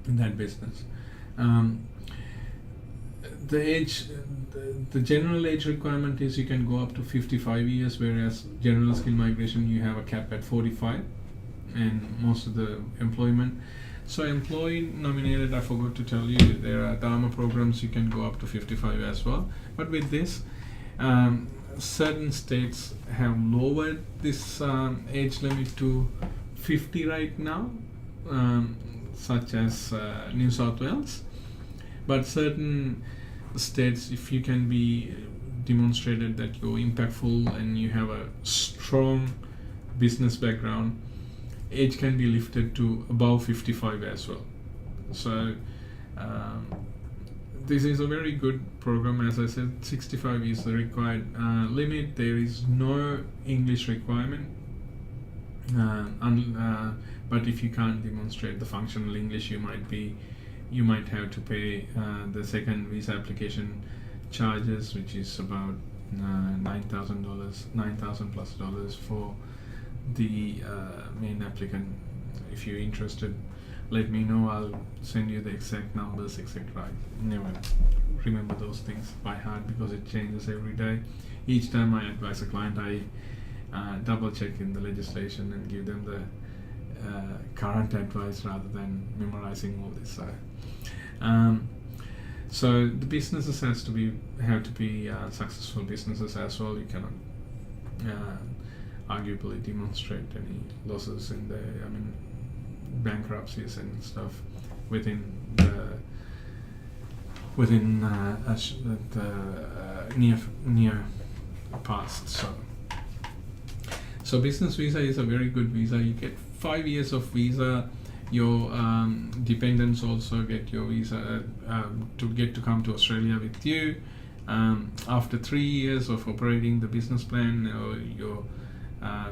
that business. The general age requirement is you can go up to 55 years, whereas general skill migration you have a cap at 45, and most of the employment. So employee nominated, I forgot to tell you, there are Dharma programs you can go up to 55 as well. But with this, certain states have lowered this age limit to 50 right now, such as New South Wales. But certain states, if you can be demonstrated that you're impactful and you have a strong business background, age can be lifted to above 55 as well. So this is a very good program. As I said, 65 is the required limit. There is no English requirement, but if you can't demonstrate the functional English, you might have to pay the second visa application charges, which is about $9,000 plus for the main applicant. If you're interested, let me know. I'll send you the exact numbers, etc. I never remember those things by heart because it changes every day. Each time I advise a client, I double check in the legislation and give them the current advice rather than memorizing all this. So the businesses have to be successful businesses as well. You cannot arguably demonstrate any losses in the bankruptcies and stuff within within the near past. So business visa is a very good visa. You get 5 years of visa. Your dependents also get your visa to come to Australia with you. After 3 years of operating the business plan or your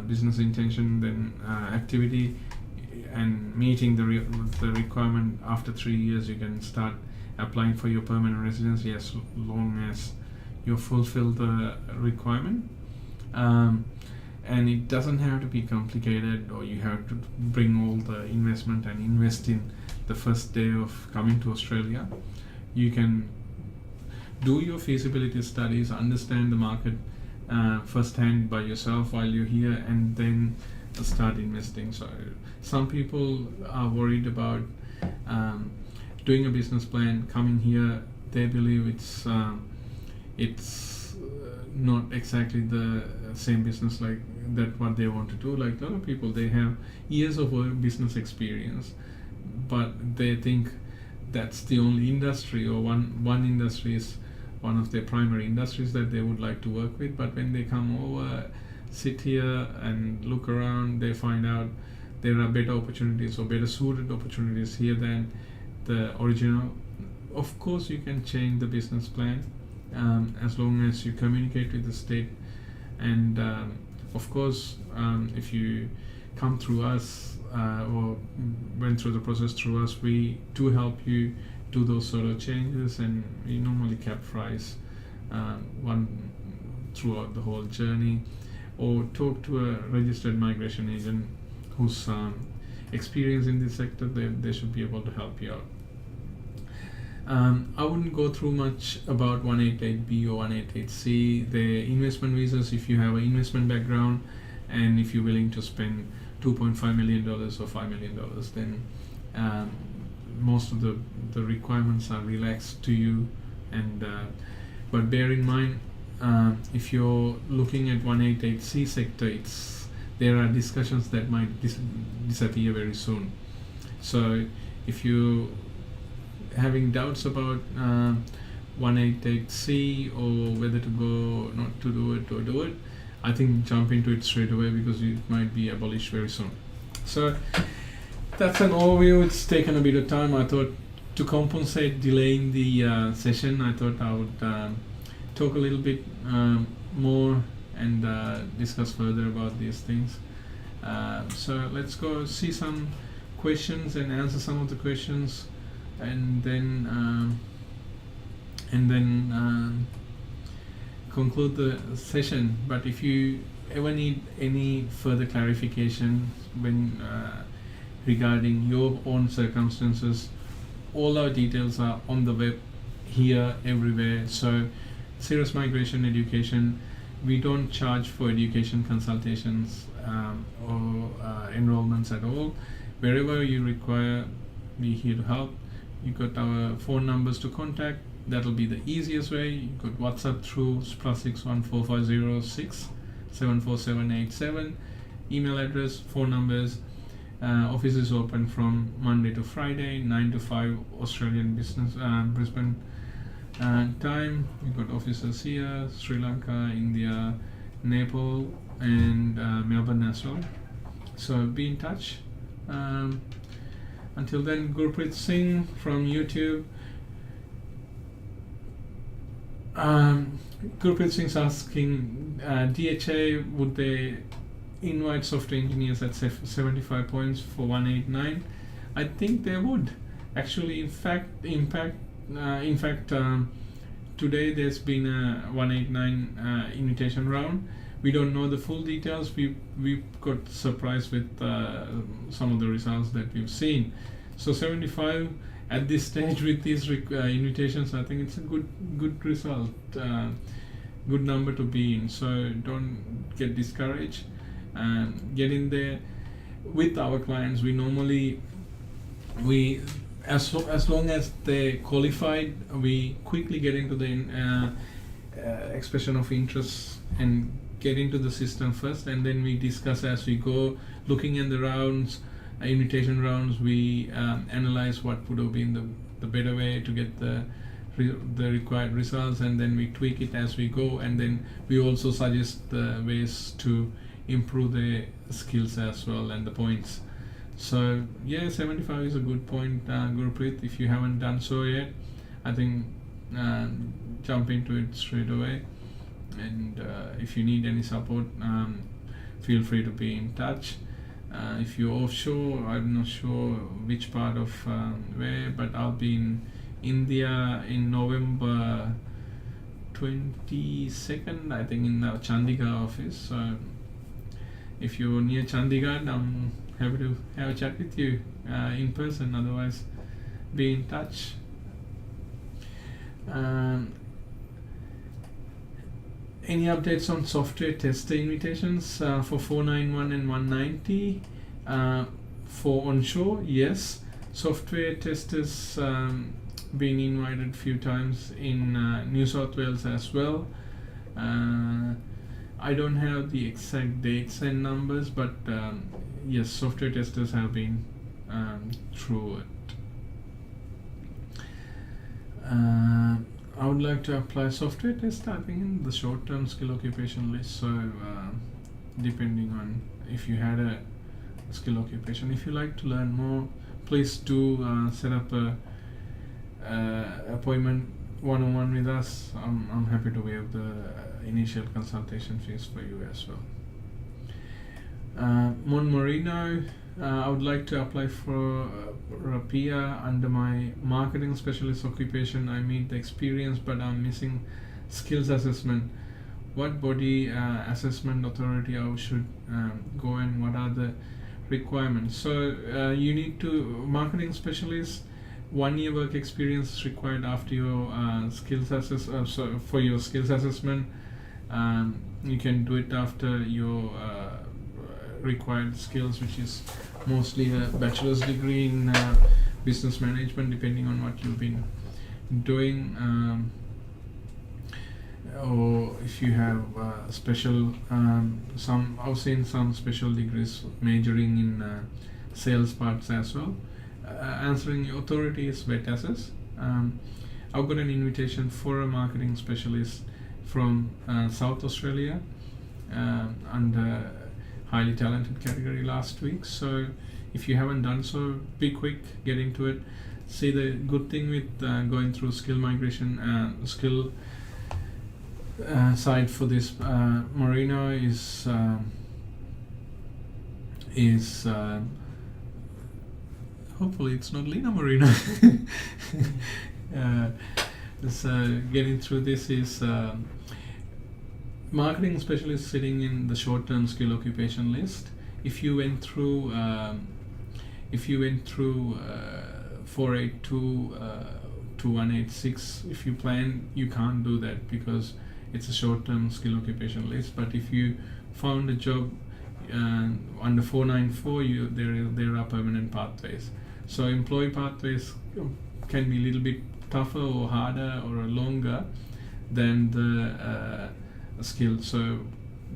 business intention, then activity, and meeting the requirement, after 3 years you can start applying for your permanent residency as long as you fulfill the requirement. And it doesn't have to be complicated, or you have to bring all the investment and invest in the first day of coming to Australia. You can do your feasibility studies, understand the market firsthand by yourself while you're here, and then start investing. So some people are worried about doing a business plan, coming here. They believe it's not exactly the same business like that what they want to do. Like a lot of people, they have years of business experience, but they think that's the only industry, or one industry is one of their primary industries that they would like to work with. But when they come over, sit here and look around, they find out there are better opportunities or better suited opportunities here than the original. Of course, you can change the business plan as long as you communicate with the state. And of course, if you come through us or went through the process through us, we do help you do those sort of changes, and we normally cap price one throughout the whole journey, or talk to a registered migration agent who's experienced in this sector. They should be able to help you out. I wouldn't go through much about 188B or 188C. The investment visas, if you have an investment background and if you're willing to spend $2.5 million or $5 million, then most of the requirements are relaxed to you. And but bear in mind, if you're looking at 188C sector, there are discussions that might disappear very soon. So if you having doubts about 188C or whether to go, not to do it, or do it, I think jump into it straight away, because it might be abolished very soon. So that's an overview. It's taken a bit of time. I thought to compensate delaying the session, I thought I would talk a little bit more and discuss further about these things. So let's go see some questions and answer some of the questions, and then conclude the session. But if you ever need any further clarification when regarding your own circumstances, all our details are on the web, here, everywhere. So Sirus Migration Education, we don't charge for education consultations or enrollments at all. Wherever you require, we're here to help. You got our phone numbers to contact. That'll be the easiest way. You could WhatsApp through +61 4506 74787. Email address, phone numbers. Office is open from Monday to Friday, 9 to 5 Australian business Brisbane time. We've got offices here, Sri Lanka, India, Nepal, and Melbourne as well. So be in touch. Until then, Gurpreet Singh from YouTube. Gurpreet Singh's asking, DHA, would they invite software engineers at 75 points for 189? I think they would. Actually, in fact, today there's been a 189 invitation round. We don't know the full details. We got surprised with some of the results that we've seen. So 75 at this stage with these invitations, I think it's a good result, good number to be in. So don't get discouraged and get in there. With our clients, we normally as long as they're qualified, we quickly get into the expression of interest and get into the system first, and then we discuss as we go, looking at the rounds, invitation rounds. We analyze what would have been the better way to get the the required results, and then we tweak it as we go, and then we also suggest the ways to improve the skills as well and the points. So yeah, 75 is a good point, Gurpreet. If you haven't done so yet, I think jump into it straight away, and if you need any support, feel free to be in touch. If you're offshore, I'm not sure which part of where, but I'll be in India in November 22nd, I think, in the Chandigarh office. So if you're near Chandigarh, I'm happy to have a chat with you in person. Otherwise, be in touch. Any updates on software tester invitations for 491 and 190 for onshore? Yes, software testers been invited few times in New South Wales as well. I don't have the exact dates and numbers, but yes, software testers have been through it. I would like to apply software tester, I think, in the short-term skill occupation list. So depending on if you had a skill occupation, if you like to learn more, please do set up a appointment one-on-one with us. I'm happy to waive the initial consultation fees for you as well. Mon Marino, I would like to apply for a PR under my marketing specialist occupation. I meet the experience, but I'm missing skills assessment. What body assessment authority I should go, and what are the requirements? So you need to, marketing specialist, 1 year work experience is required after your skills so for your skills assessment. You can do it after your required skills, which is mostly a bachelor's degree in business management, depending on what you've been doing, or if you have special I've seen some special degrees majoring in sales parts as well. Answering authority is wet assess. I've got an invitation for a marketing specialist from South Australia under highly talented category last week. So if you haven't done so, be quick, get into it. See, the good thing with going through skill migration skill side for this Marino is hopefully it's not Lena Marino. Getting through this is marketing specialist sitting in the short-term skill occupation list. If you went through 482 to 186, if you plan, you can't do that because it's a short-term skill occupation list. But if you found a job under 494, there are permanent pathways. So employee pathways can be a little bit tougher or harder or longer than the skill. So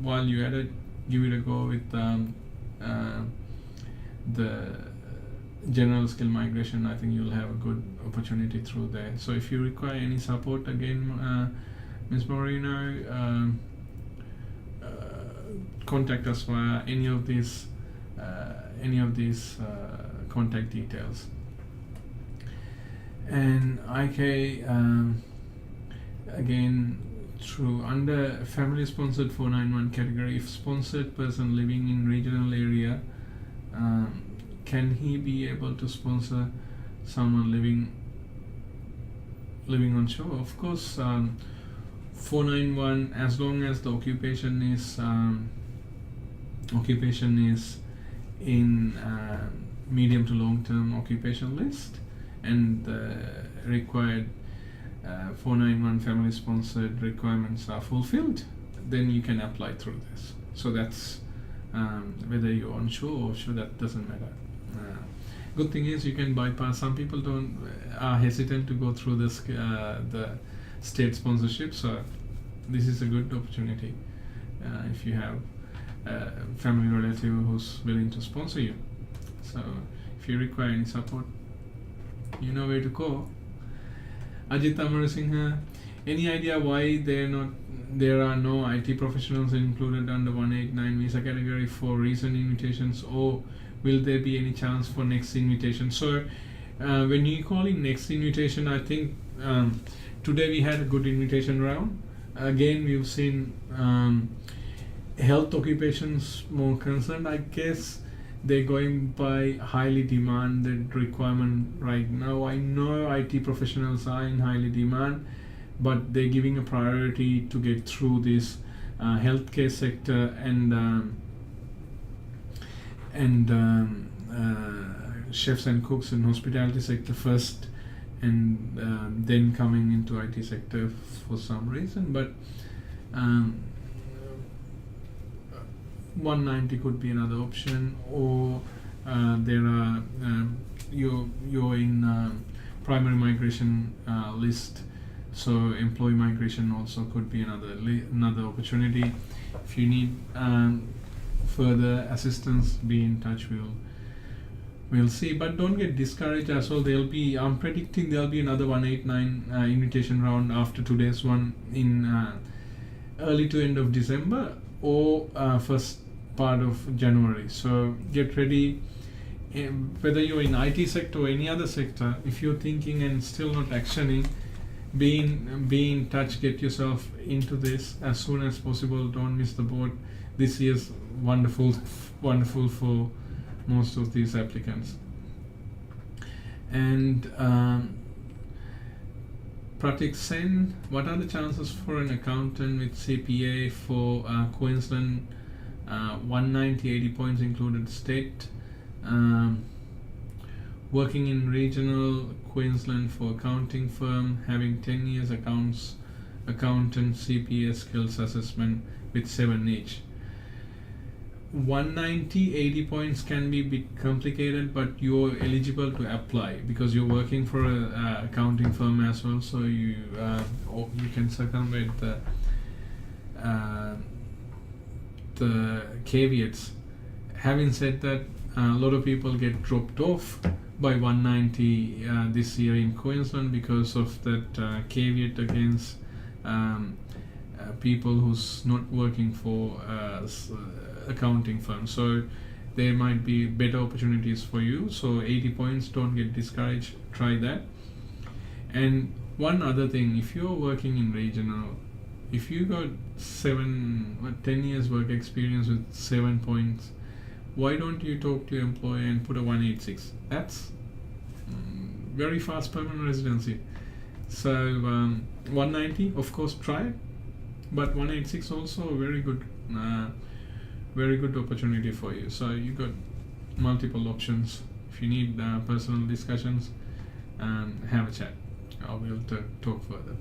while you're at it, give it a go with the general skill migration. I think you'll have a good opportunity through there. So if you require any support, again, Ms. Moreno, contact us via any of these contact details. And IK, again, through under family sponsored 491 category, if sponsored person living in regional area, can he be able to sponsor someone living on shore? Of course, 491, as long as the occupation is in medium to long term occupation list, and the required 491 family sponsored requirements are fulfilled, then you can apply through this. So that's whether you're onshore or offshore, that doesn't matter. Good thing is you can bypass. Some people are hesitant to go through this the state sponsorship, so this is a good opportunity if you have a family relative who's willing to sponsor you. So if you require any support, you know where to go. Ajit Amarasinghe, any idea why there are no IT professionals included under 189 visa category for recent invitations, or will there be any chance for next invitation? So when you call in next invitation, I think today we had a good invitation round. Again, we've seen health occupations more concerned. I guess they're going by highly demanded requirement right now. I know IT professionals are in highly demand, but they're giving a priority to get through this healthcare sector and chefs and cooks in hospitality sector first, and then coming into IT sector for some reason. But 190 could be another option, or there are you're in primary migration list, so employee migration also could be another opportunity. If you need further assistance, be in touch. We'll see, but don't get discouraged as well. I'm predicting there'll be another 189 invitation round after today's one in early to end of December or first part of January. So get ready. Whether you're in IT sector or any other sector, if you're thinking and still not actioning, be in touch. Get yourself into this as soon as possible. Don't miss the boat. This year's wonderful for most of these applicants. And Pratik Sen, what are the chances for an accountant with CPA for Queensland? 190, 80 points included state. Working in regional Queensland for accounting firm, having 10 years accountant CPA skills assessment with 7 each. 190, 80 points can be a bit complicated, but you're eligible to apply because you're working for a accounting firm as well, so you can circumvent the caveats. Having said that, a lot of people get dropped off by 190 this year in Queensland because of that caveat against people who's not working for accounting firm. So there might be better opportunities for you. So 80 points, don't get discouraged, try that. And one other thing, if you're working in regional, if you got 10 years work experience with 7 points, why don't you talk to your employer and put a 186? That's very fast permanent residency. So 190, of course, try it, but 186 also a very good opportunity for you. So you got multiple options. If you need personal discussions, have a chat. I will talk further.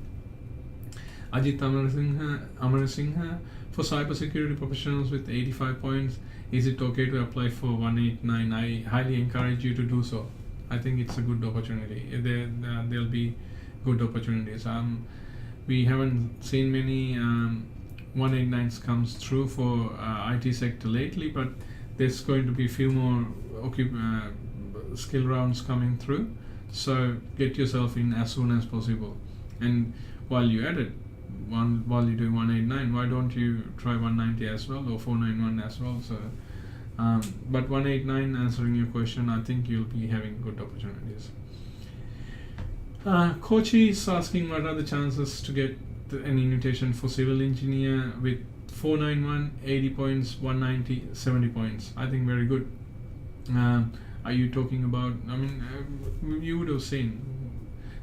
Ajit Amarasinghe, for cybersecurity professionals with 85 points, is it okay to apply for 189? I highly encourage you to do so. I think it's a good opportunity. There'll be good opportunities. We haven't seen many 189s comes through for IT sector lately, but there's going to be a few more skill rounds coming through. So get yourself in as soon as possible. And while you're at it, while you're doing 189, why don't you try 190 as well, or 491 as well? So, but 189, answering your question, I think you'll be having good opportunities. Kochi is asking what are the chances to get an invitation for civil engineer with 491, 80 points, 190, 70 points. I think very good. Are you talking about, you would have seen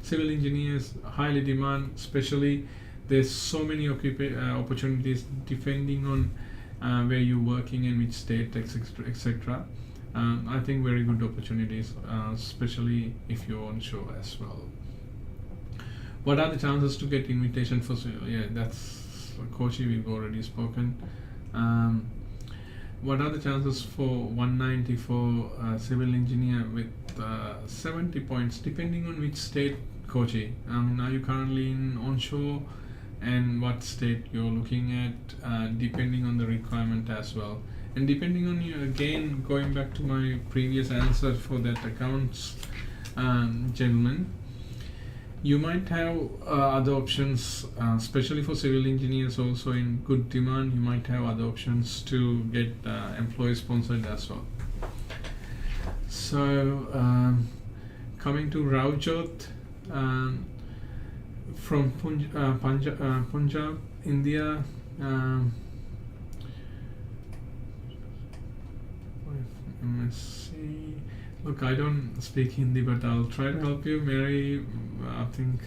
civil engineers, highly demand, especially there's so many opportunities depending on where you're working and which state, etc. I think very good opportunities, especially if you're onshore as well. What are the chances to get invitation for civil? Yeah, that's Kochi, we've already spoken. What are the chances for 190 for civil engineer with 70 points, depending on which state, Kochi? Are you currently in onshore, and what state you're looking at, depending on the requirement as well. And depending on you, again, going back to my previous answer for that accounts gentleman, You might have other options, especially for civil engineers, also in good demand. You might have other options to get employee sponsored as well. So, coming to Ravjot, from Punjab, India. MSc. Look, I don't speak Hindi, but I'll try to help you. Mary, I think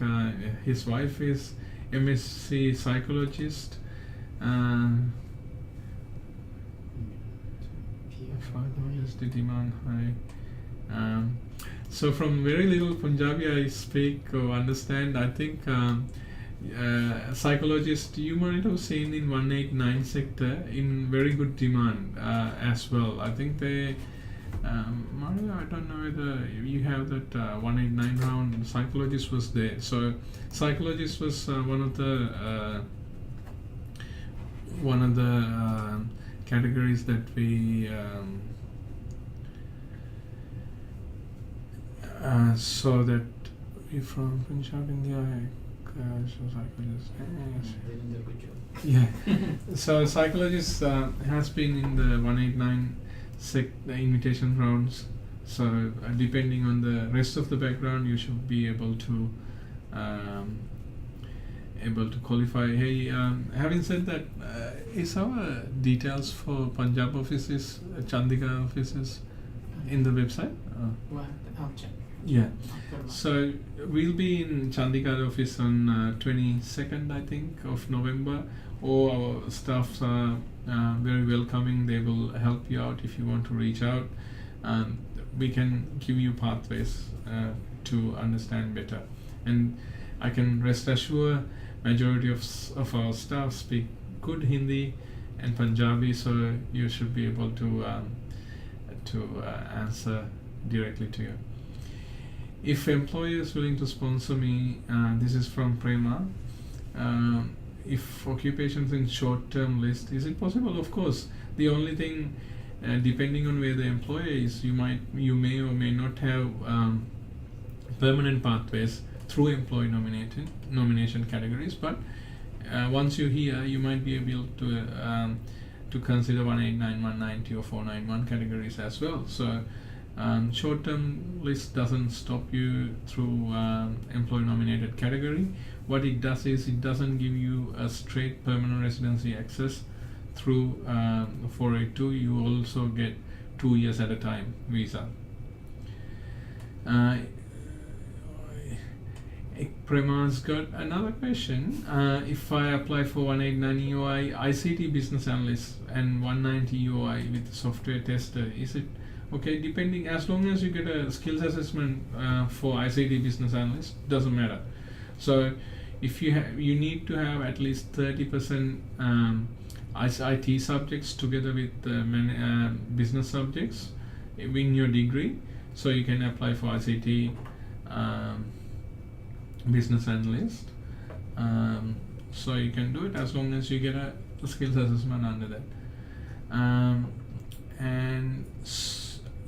his wife is MSc psychologist. The demand high. So from very little Punjabi I speak or understand, I think psychologist you might have seen in 189 sector in very good demand as well. I think they Mario, I don't know whether you have that 189 round. Psychologist was there. So psychologist was one of the categories that we saw that we from Punjab, India. Psychologist. Yeah. So psychologist has been in the 189 invitation rounds. So depending on the rest of the background, you should be able to qualify. Hey, having said that, is our details for Punjab offices, Chandigarh offices, in the website? Well, I'll check. Yeah. So we'll be in Chandigarh office on 22nd, I think, of November. All our staffs are very welcoming. They will help you out if you want to reach out. We can give you pathways to understand better. And I can rest assure majority of our staff speak good Hindi and Punjabi, so you should be able to answer directly to you. If employer is willing to sponsor me, this is from Prema. If occupations in short-term list, is it possible? Of course. The only thing, depending on where the employer is, you may or may not have permanent pathways through employee nomination categories. But once you're here, you might be able to consider 189, 190, or 491 categories as well. So short-term list doesn't stop you through employee-nominated category. What it does is it doesn't give you a straight permanent residency access through 482. You also get 2 years at a time visa. Prema's got another question. If I apply for 189 UI ICT business analyst and 190 UI with software tester, is it okay? Depending, as long as you get a skills assessment for ICT business analyst, doesn't matter. So if you need to have at least 30% IT subjects together with business subjects in your degree, so you can apply for ICT business analyst. So you can do it as long as you get a skills assessment under that. And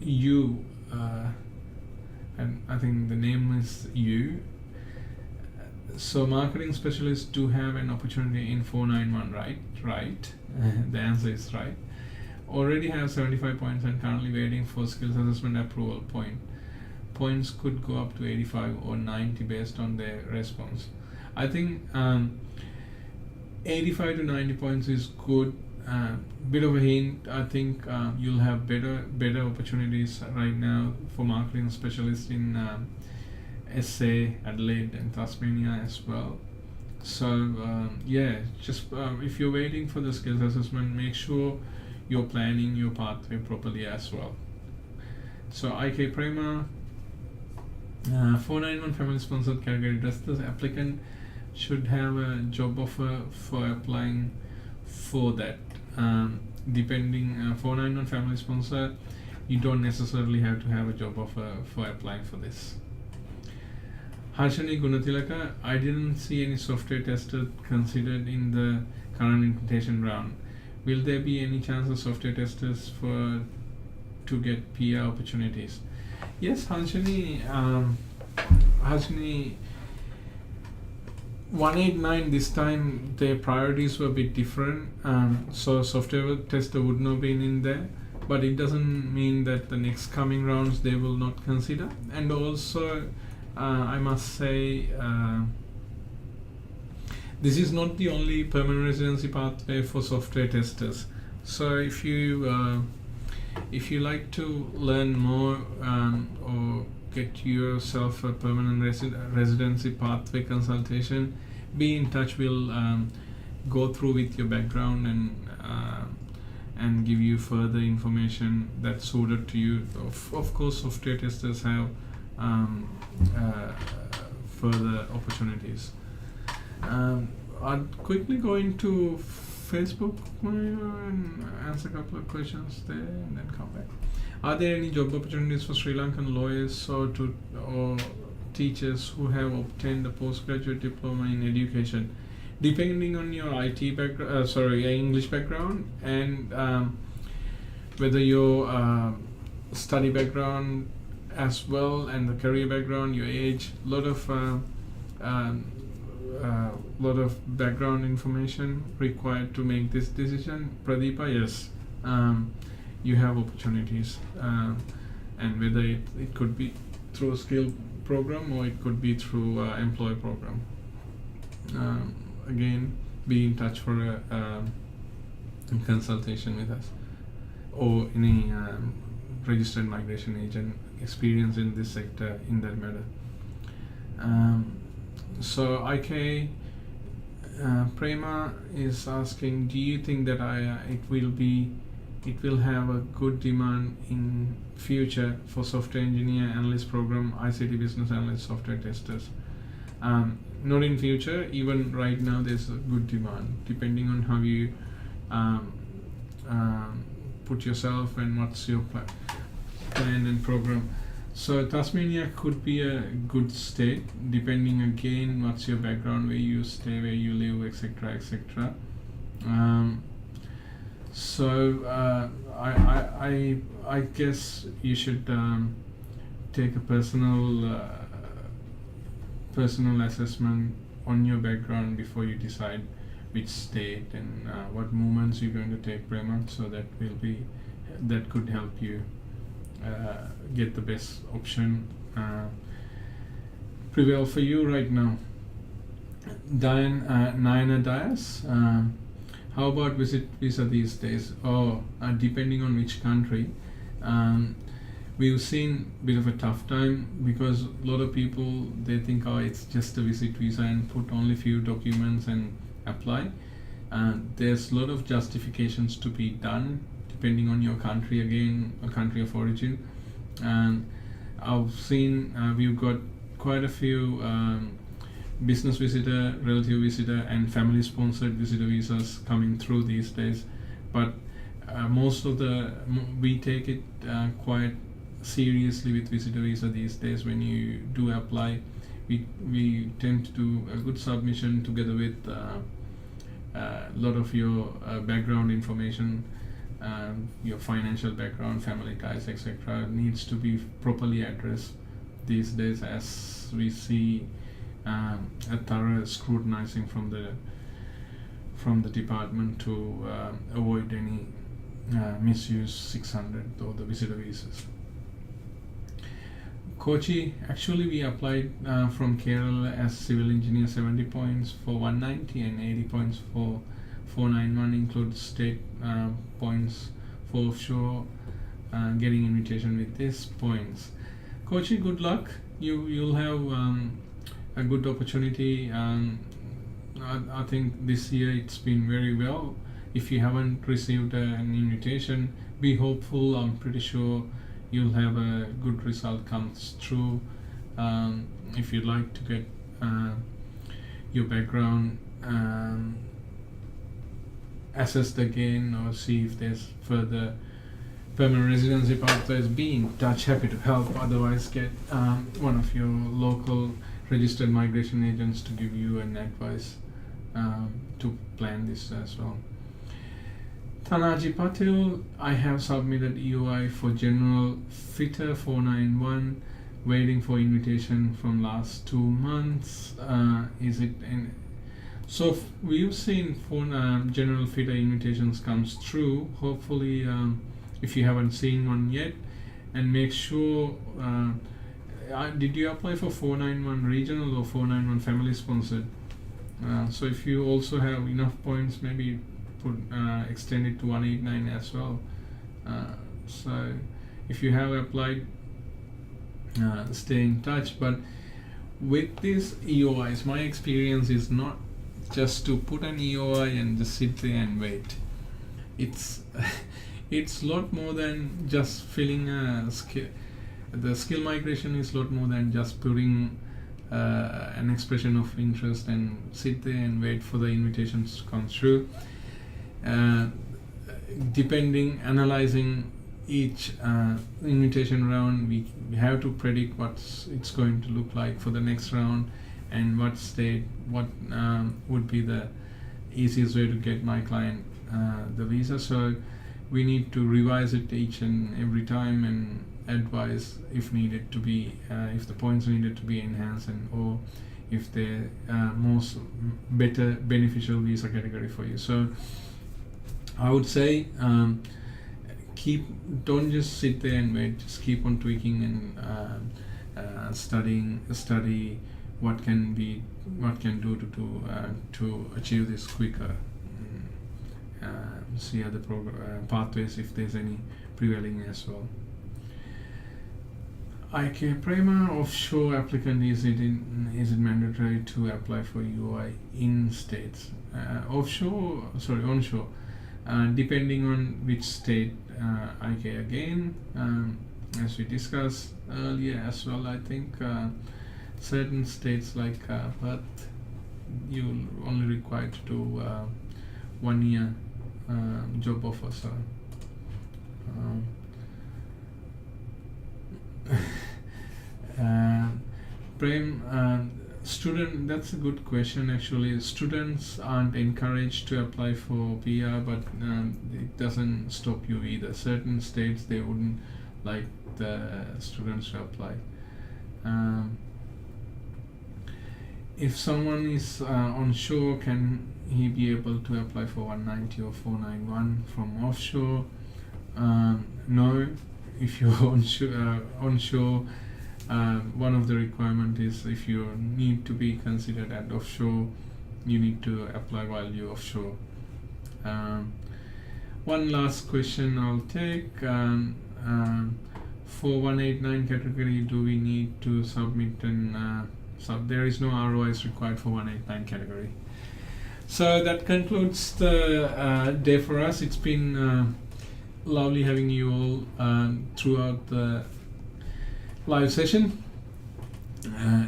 you, and I think the name is you. So marketing specialists do have an opportunity in 491, right? The answer is right. Already have 75 points and currently waiting for skills assessment approval point. Points could go up to 85 or 90 based on their response. I think 85 to 90 points is good. Bit of a hint, I think you'll have better opportunities right now for marketing specialists in SA, Adelaide and Tasmania as well. So just if you're waiting for the skills assessment, make sure you're planning your pathway properly as well. So IK Prema, 491 family sponsored category. Does the applicant should have a job offer for applying for that? Depending 491 family sponsor, you don't necessarily have to have a job offer for applying for this. Harshani Gunatilaka, I didn't see any software tester considered in the current invitation round. Will there be any chance of software testers to get PR opportunities? Yes, Harshani, 189 this time their priorities were a bit different, so software tester would not have been in there, but it doesn't mean that the next coming rounds they will not consider. And also I must say this is not the only permanent residency pathway for software testers. So if you like to learn more or get yourself a permanent residency pathway consultation, be in touch. We'll go through with your background and give you further information that's suited to you. Of course, software testers have further opportunities. I'll quickly go into Facebook and answer a couple of questions there and then come back. Are there any job opportunities for Sri Lankan lawyers or teachers who have obtained a postgraduate diploma in education? Depending on your IT background, English background, and whether your study background as well, and the career background, your age, lot of background information required to make this decision. Pradeepa, yes, you have opportunities, and whether it could be through a skill program or it could be through employee program. Again, be in touch for a consultation with us or any registered migration agent experience in this sector in that matter. So IK Prema is asking, do you think that it will have a good demand in future for software engineer analyst program, ICT business analyst, software testers? Not in future, even right now there's a good demand, depending on how you put yourself and what's your plan and program. So Tasmania could be a good state, depending again what's your background, where you stay, where you live, etc., etc. So I guess you should take a personal assessment on your background before you decide which state and what movements you're going to take, Prema. So that could help you get the best option prevail for you right now. Nina Dias, how about visit visa these days? Depending on which country. We've seen a bit of a tough time because a lot of people, they think, it's just a visit visa and put only few documents and apply. There's a lot of justifications to be done depending on your country, again, a country of origin. And I've seen we've got quite a few business visitor, relative visitor, and family sponsored visitor visas coming through these days. But most of we take it quite seriously with visitor visa these days. When you do apply, we tend to do a good submission together with a lot of your background information, your financial background, family ties, etc. needs to be properly addressed these days, as we see a thorough scrutinizing from the department to avoid any misuse 600 or the visitor visas. Kochi, actually we applied from Kerala as civil engineer, 70 points for 190 and 80 points for 491, includes state points for offshore, getting invitation with these points. Kochi, good luck. You'll have a good opportunity. I think this year it's been very well. If you haven't received an invitation, be hopeful. I'm pretty sure you'll have a good result comes through. If you'd like to get your background assessed again or see if there's further permanent residency pathways, be in touch, happy to help. Otherwise, get one of your local registered migration agents to give you an advice to plan this as well. Tanaji Patil, I have submitted EOI for General Fitter 491. waiting for invitation from last 2 months. Is it in? So we've seen for general fitter invitations comes through. Hopefully, if you haven't seen one yet, and make sure. Did you apply for 491 regional or 491 family sponsored? So if you also have enough points, maybe extend it to 189 as well. So if you have applied, stay in touch. But with these EOIs, my experience is not just to put an EOI and just sit there and wait. It's it's a lot more than just filling a skill. The skill migration is a lot more than just putting an expression of interest and sit there and wait for the invitations to come through. Analyzing each invitation round, we have to predict what it's going to look like for the next round, and what would be the easiest way to get my client the visa. So we need to revise it each and every time and advise if needed to be if the points needed to be enhanced, and or if they're better beneficial visa category for you. So I would say don't just sit there and wait, just keep on tweaking and study what can do to achieve this quicker. See other pathways if there's any prevailing as well. Prima offshore applicant, is it mandatory to apply for UI in states? Onshore, depending on which state. Again, as we discussed earlier as well, I think certain states like Perth, you're only required to do 1 year job offer. So Prem, student, that's a good question actually. Students aren't encouraged to apply for PR, but it doesn't stop you either. Certain states, they wouldn't like the students to apply. If someone is onshore, can he be able to apply for 190 or 491 from offshore? No. If you're onshore, one of the requirement is if you need to be considered at offshore, you need to apply while you're offshore. One last question I'll take. For 189 category, do we need to submit there is no ROIs required for 189 category. So that concludes the day for us. It's been lovely having you all throughout the live session.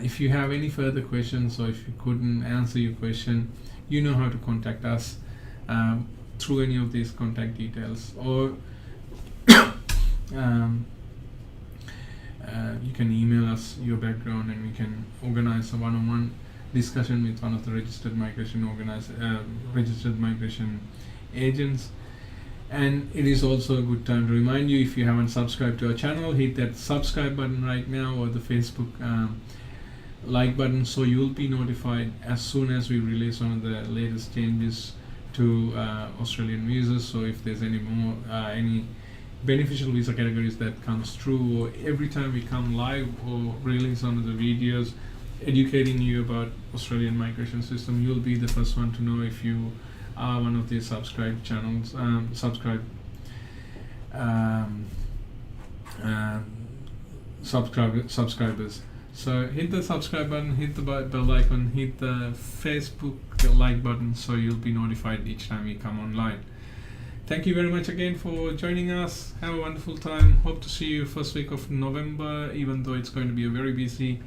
If you have any further questions, or if you couldn't answer your question, you know how to contact us through any of these contact details, or you can email us your background, and we can organize a one-on-one discussion with one of the registered migration agents. And it is also a good time to remind you, if you haven't subscribed to our channel, hit that subscribe button right now, or the Facebook like button, so you'll be notified as soon as we release one of the latest changes to Australian visas. So if there's any more any beneficial visa categories that comes through, or every time we come live or release one of the videos educating you about Australian migration system, you'll be the first one to know if you are one of these subscribed channels, subscribers. So hit the subscribe button, hit the bell icon, hit the Facebook like button, so you'll be notified each time we come online. Thank you very much again for joining us. Have a wonderful time. Hope to see you first week of November, even though it's going to be a very busy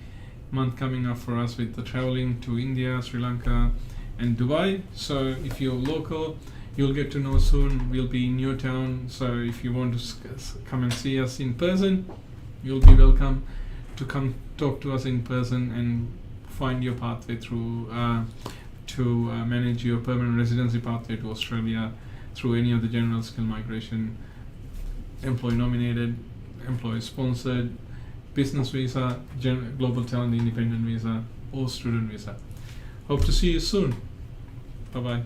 month coming up for us with the traveling to India, Sri Lanka and Dubai. So if you're local, you'll get to know soon. We'll be in your town, so if you want to come and see us in person, you'll be welcome to come talk to us in person and find your pathway through to manage your permanent residency pathway to Australia through any of the general skill migration, employee nominated, employee sponsored, business visa, global talent independent visa, or student visa. Hope to see you soon. Bye bye.